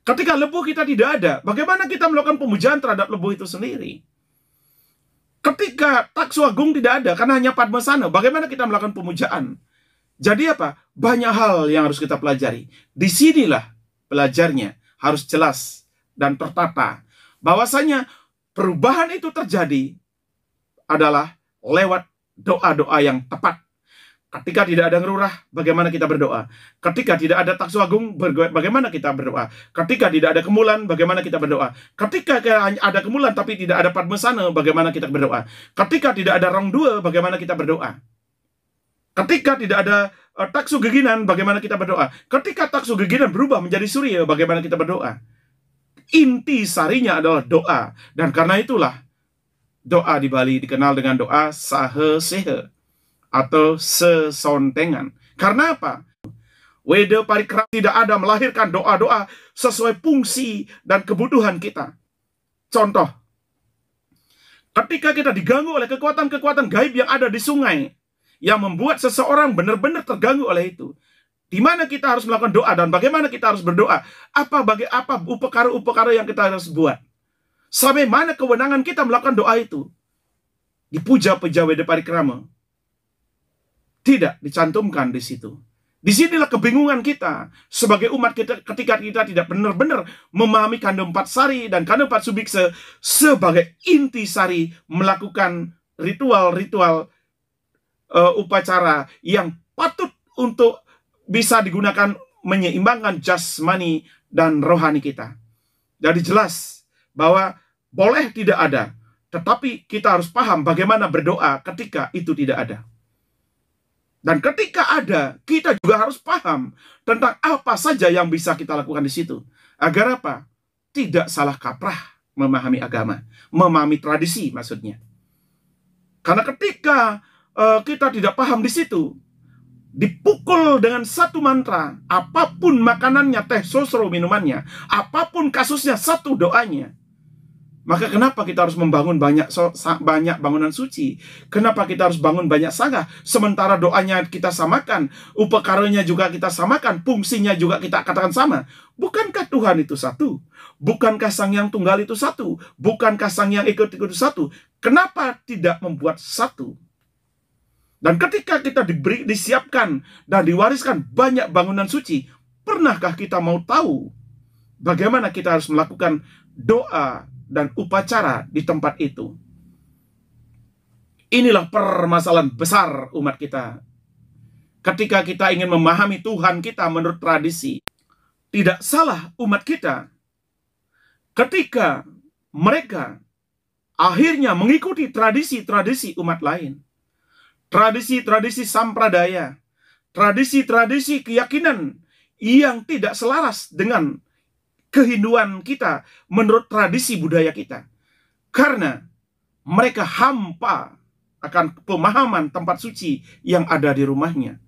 Ketika lebuh kita tidak ada, bagaimana kita melakukan pemujaan terhadap lebuh itu sendiri? Ketika Taksu Agung tidak ada, karena hanya Padmasana, bagaimana kita melakukan pemujaan? Jadi apa? Banyak hal yang harus kita pelajari. Disinilah belajarnya harus jelas dan tertata, bahwasanya perubahan itu terjadi adalah lewat doa-doa yang tepat. Ketika tidak ada ngerurah, bagaimana kita berdoa? Ketika tidak ada Taksu Agung, bagaimana kita berdoa? Ketika tidak ada Kemulan, bagaimana kita berdoa? Ketika ada Kemulan tapi tidak ada Padmasana, bagaimana kita berdoa? Ketika tidak ada Rong Dua, bagaimana kita berdoa? Ketika tidak ada Taksu Geginan, bagaimana kita berdoa? Ketika Taksu Geginan berubah menjadi Surya, bagaimana kita berdoa? inti sarinya adalah doa. Dan karena itulah doa di Bali dikenal dengan doa sahe sehe atau sesontengan. Karena apa? Wede Parikrama tidak ada melahirkan doa-doa sesuai fungsi dan kebutuhan kita. Contoh, ketika kita diganggu oleh kekuatan-kekuatan gaib yang ada di sungai, yang membuat seseorang benar-benar terganggu oleh itu, di mana kita harus melakukan doa dan bagaimana kita harus berdoa? Apa upekara-upekara yang kita harus buat? Sampai mana kewenangan kita melakukan doa itu? Dipuja-puja Wede Parikrama. Tidak dicantumkan di situ. Disinilah kebingungan kita sebagai umat kita ketika kita tidak benar-benar memahami kandung 4 sari dan kandung 4 subikse sebagai inti sari melakukan ritual-ritual upacara yang patut untuk bisa digunakan menyeimbangkan jasmani dan rohani kita. Jadi jelas bahwa boleh tidak ada, tetapi kita harus paham bagaimana berdoa ketika itu tidak ada. Dan ketika ada, kita juga harus paham tentang apa saja yang bisa kita lakukan di situ. Agar apa? Tidak salah kaprah memahami agama. Memahami tradisi maksudnya. Karena ketika kita tidak paham di situ, dipukul dengan satu mantra, apapun makanannya, teh sosro minumannya, apapun kasusnya, satu doanya. Maka kenapa kita harus membangun banyak bangunan suci? Kenapa kita harus bangun banyak sangga? Sementara doanya kita samakan, upakaranya juga kita samakan, fungsinya juga kita katakan sama. Bukankah Tuhan itu satu? Bukankah Sang Yang Tunggal itu satu? Bukankah Sang Yang ikut-ikut itu satu? Kenapa tidak membuat satu? Dan ketika kita disiapkan dan diwariskan banyak bangunan suci, pernahkah kita mau tahu bagaimana kita harus melakukan doa dan upacara di tempat itu? Inilah permasalahan besar umat kita. Ketika kita ingin memahami Tuhan kita menurut tradisi, tidak salah umat kita ketika mereka akhirnya mengikuti tradisi-tradisi umat lain. Tradisi-tradisi sampradaya, tradisi-tradisi keyakinan yang tidak selaras dengan kehinduan kita menurut tradisi budaya kita. Karena mereka hampa akan pemahaman tempat suci yang ada di rumahnya.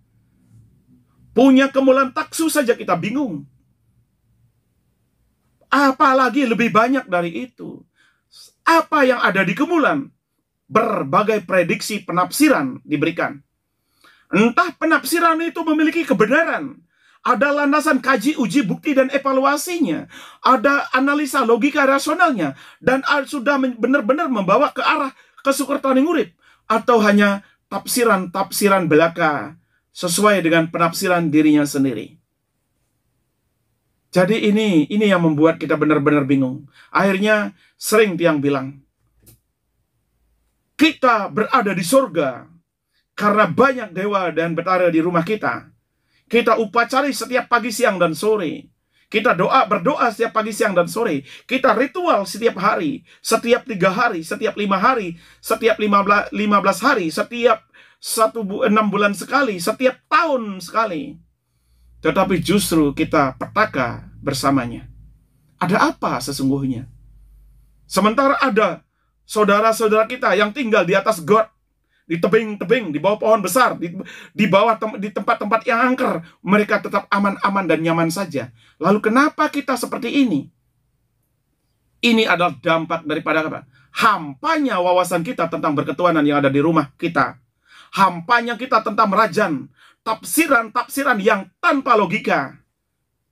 Punya kemulan taksu saja kita bingung. Apalagi lebih banyak dari itu. Apa yang ada di kemulan? Berbagai prediksi penafsiran diberikan. Entah penafsiran itu memiliki kebenaran, ada landasan kaji, uji, bukti, dan evaluasinya. Ada analisa logika rasionalnya. Dan sudah benar-benar membawa ke arah kesukertaning urip. Atau hanya tafsiran-tafsiran belaka sesuai dengan penafsiran dirinya sendiri. Jadi ini yang membuat kita benar-benar bingung. Akhirnya sering tiang bilang, kita berada di surga karena banyak dewa dan betara di rumah kita. Kita upacari setiap pagi, siang, dan sore. Kita berdoa setiap pagi, siang, dan sore. Kita ritual setiap hari, setiap 3 hari, setiap 5 hari, setiap 15 hari, setiap 6 bulan sekali, setiap tahun sekali. Tetapi justru kita petaka bersamanya. Ada apa sesungguhnya? Sementara ada saudara-saudara kita yang tinggal di atas got, di tebing-tebing, di bawah pohon besar, di bawah di tempat-tempat yang angker, mereka tetap aman-aman dan nyaman saja. Lalu kenapa kita seperti ini? Ini adalah dampak daripada apa? Hampanya wawasan kita tentang berketuhanan yang ada di rumah kita. Hampanya kita tentang merajan, tafsiran-tafsiran yang tanpa logika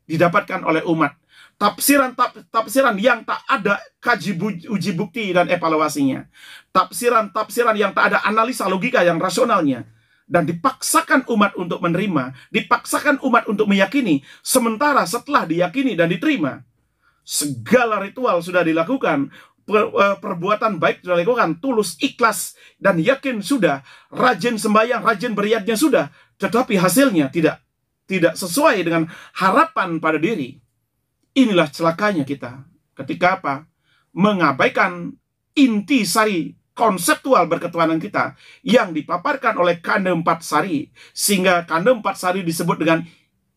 didapatkan oleh umat. Tafsiran yang tak ada kaji, uji bukti dan evaluasinya. Tafsiran yang tak ada analisa logika yang rasionalnya. Dan dipaksakan umat untuk menerima, dipaksakan umat untuk meyakini. Sementara setelah diyakini dan diterima, segala ritual sudah dilakukan, perbuatan baik sudah dilakukan, tulus, ikhlas, dan yakin sudah, rajin sembahyang, rajin beriadnya sudah, tetapi hasilnya tidak sesuai dengan harapan pada diri. Inilah celakanya kita ketika apa? Mengabaikan inti sari konseptual berketuhanan kita yang dipaparkan oleh kande 4 sari, sehingga kande 4 sari disebut dengan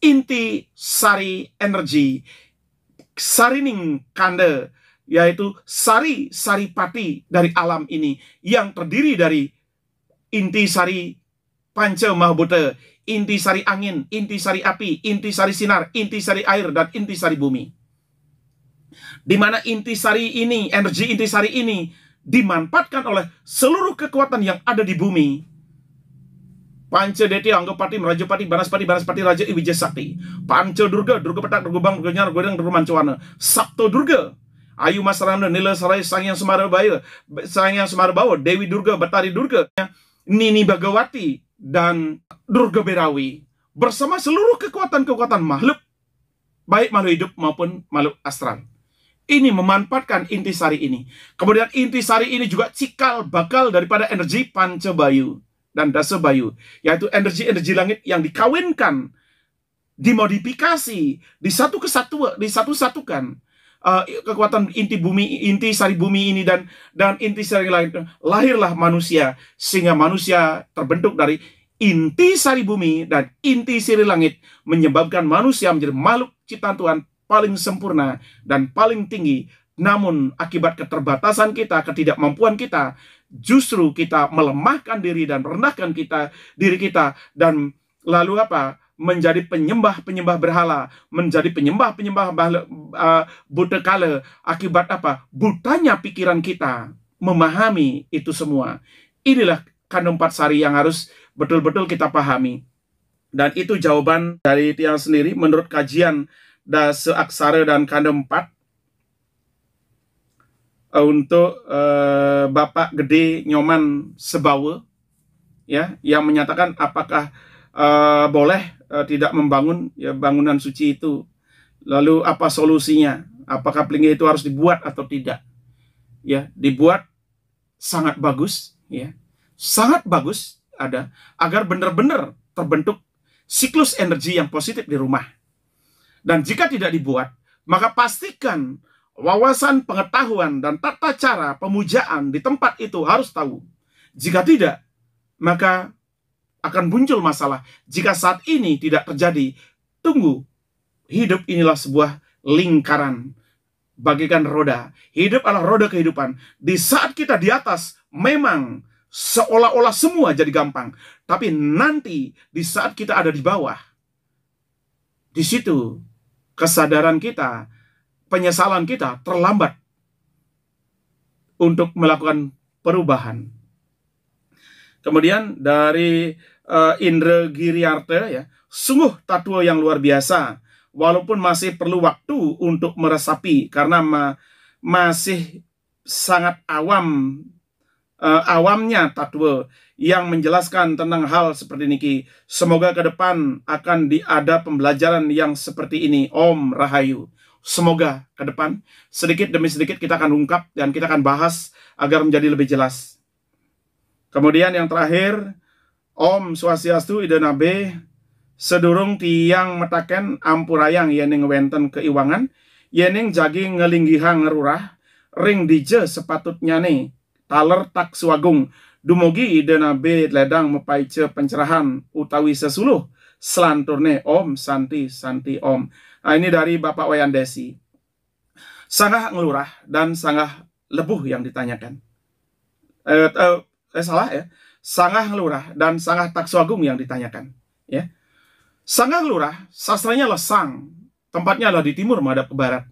inti sari energi, Sarining Kanda, yaitu sari saripati dari alam ini yang terdiri dari inti sari panca mahabhuta, inti sari angin, inti sari api, inti sari sinar, inti sari air, dan inti sari bumi. Di mana inti sari ini, energi inti sari ini dimanfaatkan oleh seluruh kekuatan yang ada di bumi. Panca Deti, Anggapati, Merajapati, Banaspati, Banaspati, Raja Iwija Sakti. Panca Durga, Durga Petak, Durga Bang, Durga Nyar, Durga Durga Mancawana. Sabto Durga, Ayu Masarana, Nila Sarai, Sang Yang Semarabaya, Sang Yang Semarabawa, Dewi Durga, Batari Durga, Nini Bagawati, dan Durga Berawi. Bersama seluruh kekuatan-kekuatan makhluk, baik makhluk hidup maupun makhluk astral. Ini memanfaatkan intisari ini. Kemudian intisari ini juga cikal bakal daripada energi Pancabayu dan Dasabayu, yaitu energi-energi langit yang dikawinkan, dimodifikasi, disatu-satukan kekuatan inti bumi, inti sari bumi ini dan inti sari langit. Lahirlah manusia, sehingga manusia terbentuk dari inti sari bumi dan inti sari langit, menyebabkan manusia menjadi makhluk ciptaan Tuhan paling sempurna dan paling tinggi. Namun akibat keterbatasan kita, ketidakmampuan kita, justru kita melemahkan diri dan merendahkan diri kita, dan lalu apa? Menjadi penyembah-penyembah berhala, menjadi penyembah-penyembah buta kala. Akibat apa? Butanya pikiran kita memahami itu semua. Inilah kandung 4 sari yang harus betul-betul kita pahami. Dan itu jawaban dari Tiang sendiri menurut kajian Dasa Aksara dan kandung 4 untuk Bapak Gede Nyoman Sebawa, ya, yang menyatakan apakah boleh tidak membangun bangunan suci itu. Lalu apa solusinya? Apakah Plinggih itu harus dibuat atau tidak? Ya, dibuat sangat bagus, ya. Sangat bagus ada agar benar-benar terbentuk siklus energi yang positif di rumah. Dan jika tidak dibuat, maka pastikan wawasan, pengetahuan, dan tata cara pemujaan di tempat itu harus tahu. Jika tidak, maka akan muncul masalah. Jika saat ini tidak terjadi, tunggu. Hidup inilah sebuah lingkaran, bagaikan roda. Hidup adalah roda kehidupan. Di saat kita di atas, memang seolah-olah semua jadi gampang. Tapi nanti, di saat kita ada di bawah, di situ kesadaran kita, penyesalan kita terlambat untuk melakukan perubahan. Kemudian dari Indra Giriarta, ya, sungguh tatua yang luar biasa, walaupun masih perlu waktu untuk meresapi karena masih sangat awamnya tatua yang menjelaskan tentang hal seperti ini. Semoga ke depan akan ada pembelajaran yang seperti ini. Om Rahayu. Semoga ke depan sedikit demi sedikit kita akan ungkap dan kita akan bahas agar menjadi lebih jelas. Kemudian yang terakhir, Om Swastiastu Idanabe, sedurung tiang metaken ampurayang yening wenten keiwangan, yening jagi ngelinggihang ngerurah, ring dije sepatutnya nih, taler tak suagung, dumogi Idanabe ledang mepaice pencerahan utawi sesuluh, selanturne Om Santi Santi Om. Nah, ini dari Bapak Wayan Desi. Sanggah ngelurah dan sanggah lebuh yang ditanyakan. Salah ya. Sanggah ngelurah dan sanggah taksuagung yang ditanyakan. Ya. Sanggah ngelurah, sastranya adalah sang. Tempatnya adalah di timur menghadap ke barat.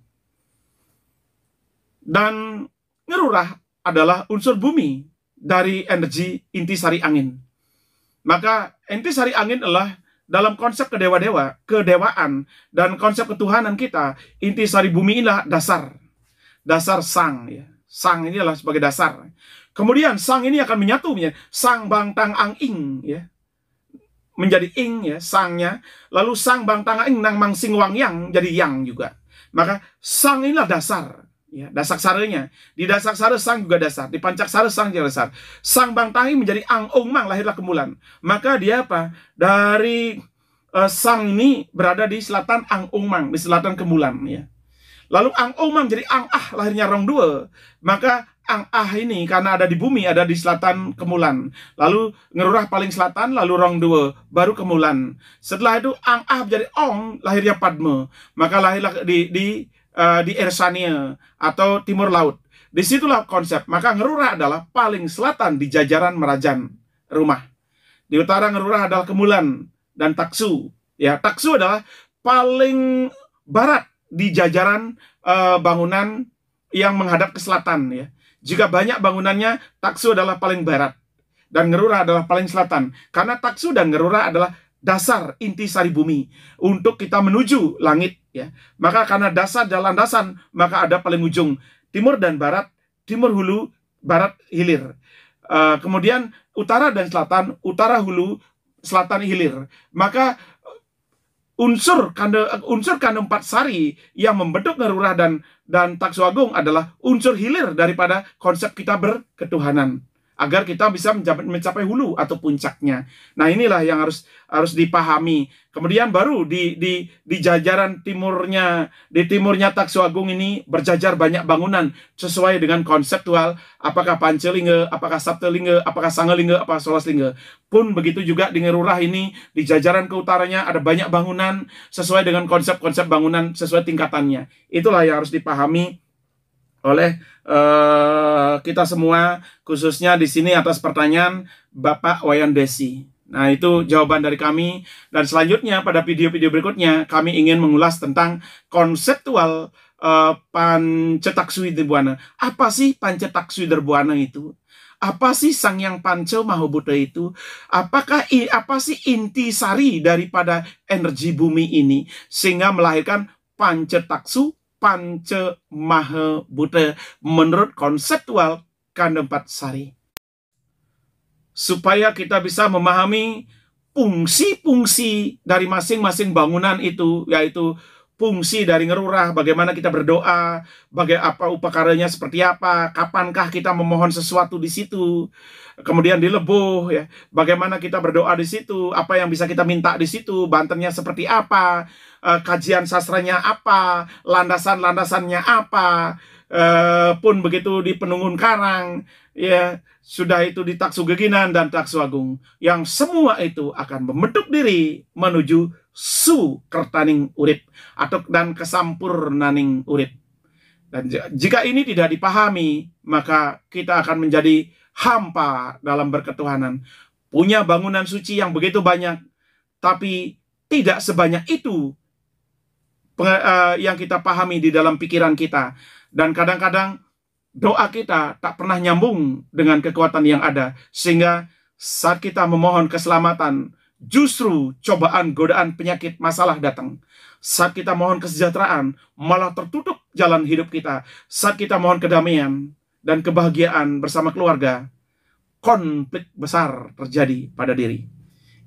Dan ngerurah adalah unsur bumi dari energi intisari angin. Maka intisari angin adalah dalam konsep kedewaan dan konsep ketuhanan kita, intisari bumi inilah dasar sang, ya. Sang ini adalah sebagai dasar. Kemudian sang ini akan menyatu menjadi sang bang tang ang ing, ya, menjadi ing, ya, sangnya. Lalu sang bang tang ang ing nang mang sing wang yang jadi yang juga. Maka sang inilah dasar, ya, dasar saranya. Di dasar sara sang juga dasar, di pancak sara sang juga dasar. Sang bang tang ing menjadi ang ong mang, lahirlah kemulan. Maka dia apa? Dari sang ini berada di selatan ang ong mang, di selatan kemulan, ya. Lalu ang ong mang menjadi ang ah, lahirnya rong dua. Maka ang ah ini karena ada di bumi, ada di selatan kemulan. Lalu ngerurah paling selatan, lalu rong dua, baru kemulan. Setelah itu ang ah menjadi ong, lahirnya padme. Maka lahirlah di di Ersania atau timur laut. Disitulah konsep. Maka Ngerura adalah paling selatan di jajaran Merajan rumah. Di utara Ngerura adalah Kemulan dan Taksu. Ya, Taksu adalah paling barat di jajaran bangunan yang menghadap ke selatan. Ya. Jika banyak bangunannya, Taksu adalah paling barat dan Ngerura adalah paling selatan. Karena Taksu dan Ngerura adalah dasar inti sari bumi untuk kita menuju langit. Ya. Maka karena dasar dan landasan, maka ada paling ujung timur dan barat, timur hulu, barat hilir. Kemudian utara dan selatan, utara hulu, selatan hilir. Maka unsur kande 4 sari yang membentuk Ngerura dan Taksu Agung adalah unsur hilir daripada konsep kita berketuhanan, agar kita bisa mencapai hulu atau puncaknya. Nah, inilah yang harus dipahami. Kemudian baru di jajaran timurnya, di timurnya Taksu Agung ini berjajar banyak bangunan sesuai dengan konseptual, apakah Pancelingga, apakah Saptelingga, apakah Sangelingga, apakah Solaslingga. Pun begitu juga di Ngerura ini, di jajaran ke utaranya ada banyak bangunan sesuai dengan konsep-konsep bangunan sesuai tingkatannya. Itulah yang harus dipahami oleh kita semua, khususnya di sini atas pertanyaan Bapak Wayan Desi. Nah, itu jawaban dari kami. Dan selanjutnya pada video-video berikutnya kami ingin mengulas tentang konseptual Pancetaksui-Derbuana. Apa sih Pancetaksui-Derbuana itu? Apa sih Sang Yang Panca Mahabuddha itu? Apa sih inti sari daripada energi bumi ini sehingga melahirkan Pancetaksu Panca Mahabuddha menurut konseptual kande 4 sari. Supaya kita bisa memahami fungsi-fungsi dari masing-masing bangunan itu, yaitu fungsi dari Ngerura, bagaimana kita berdoa, apa upakaranya seperti apa, kapankah kita memohon sesuatu di situ. Kemudian di Lebuh, ya, bagaimana kita berdoa di situ, apa yang bisa kita minta di situ, bantennya seperti apa, kajian sastranya apa, landasan-landasannya apa, pun begitu di Penunggun Karang, ya, sudah itu di Taksu Geginan dan Taksu Agung, yang semua itu akan membentuk diri menuju su kertaning urip dan kesampurnaning urip. Dan jika ini tidak dipahami, maka kita akan menjadi hampa dalam berketuhanan. Punya bangunan suci yang begitu banyak, tapi tidak sebanyak itu yang kita pahami di dalam pikiran kita. Dan kadang-kadang doa kita tak pernah nyambung dengan kekuatan yang ada, sehingga saat kita memohon keselamatan, justru cobaan, godaan, penyakit, masalah datang. Saat kita mohon kesejahteraan, malah tertutup jalan hidup kita. Saat kita mohon kedamaian dan kebahagiaan bersama keluarga, konflik besar terjadi pada diri.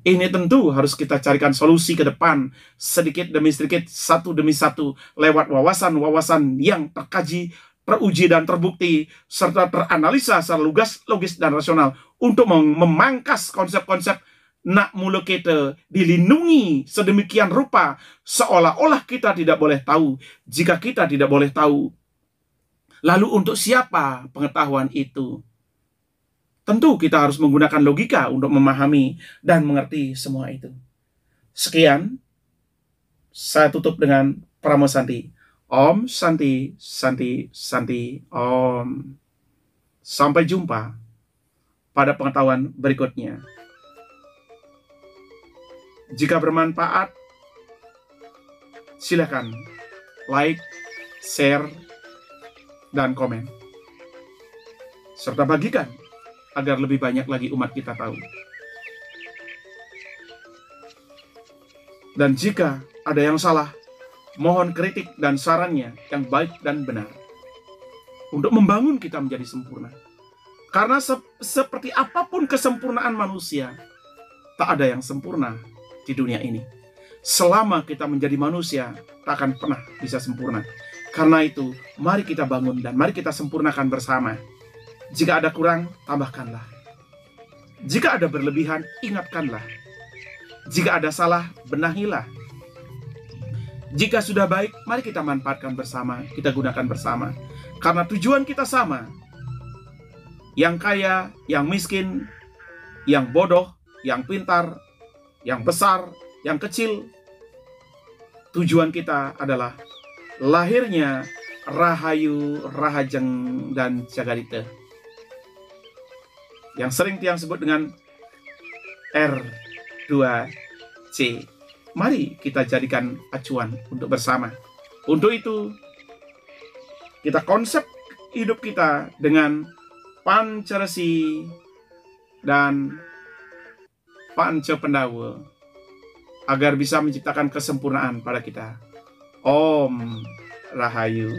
Ini tentu harus kita carikan solusi ke depan, sedikit demi sedikit, satu demi satu, lewat wawasan-wawasan yang terkaji, teruji dan terbukti, serta teranalisa secara logis dan rasional, untuk memangkas konsep-konsep nak mula kita dilindungi sedemikian rupa, seolah-olah kita tidak boleh tahu. Jika kita tidak boleh tahu, lalu untuk siapa pengetahuan itu? Tentu kita harus menggunakan logika untuk memahami dan mengerti semua itu. Sekian, saya tutup dengan Pramo Santi. Om Santi, Santi, Santi, Om. Sampai jumpa pada pengetahuan berikutnya. Jika bermanfaat, silakan like, share, dan komen. Serta bagikan agar lebih banyak lagi umat kita tahu. Dan jika ada yang salah, mohon kritik dan sarannya yang baik dan benar, untuk membangun kita menjadi sempurna. Karena seperti apapun kesempurnaan manusia, tak ada yang sempurna di dunia ini. Selama kita menjadi manusia, tak akan pernah bisa sempurna. Karena itu, mari kita bangun dan mari kita sempurnakan bersama. Jika ada kurang, tambahkanlah. Jika ada berlebihan, ingatkanlah. Jika ada salah, benahilah. Jika sudah baik, mari kita manfaatkan bersama, kita gunakan bersama. Karena tujuan kita sama. Yang kaya, yang miskin, yang bodoh, yang pintar, yang besar, yang kecil. Tujuan kita adalah lahirnya Rahayu, Rahajeng, dan Jagadite, yang sering tiang sebut dengan R2C. Mari kita jadikan acuan untuk bersama. Untuk itu, kita konsep hidup kita dengan Pancaresi dan Panca Pendawa agar bisa menciptakan kesempurnaan pada kita. Om Rahayu.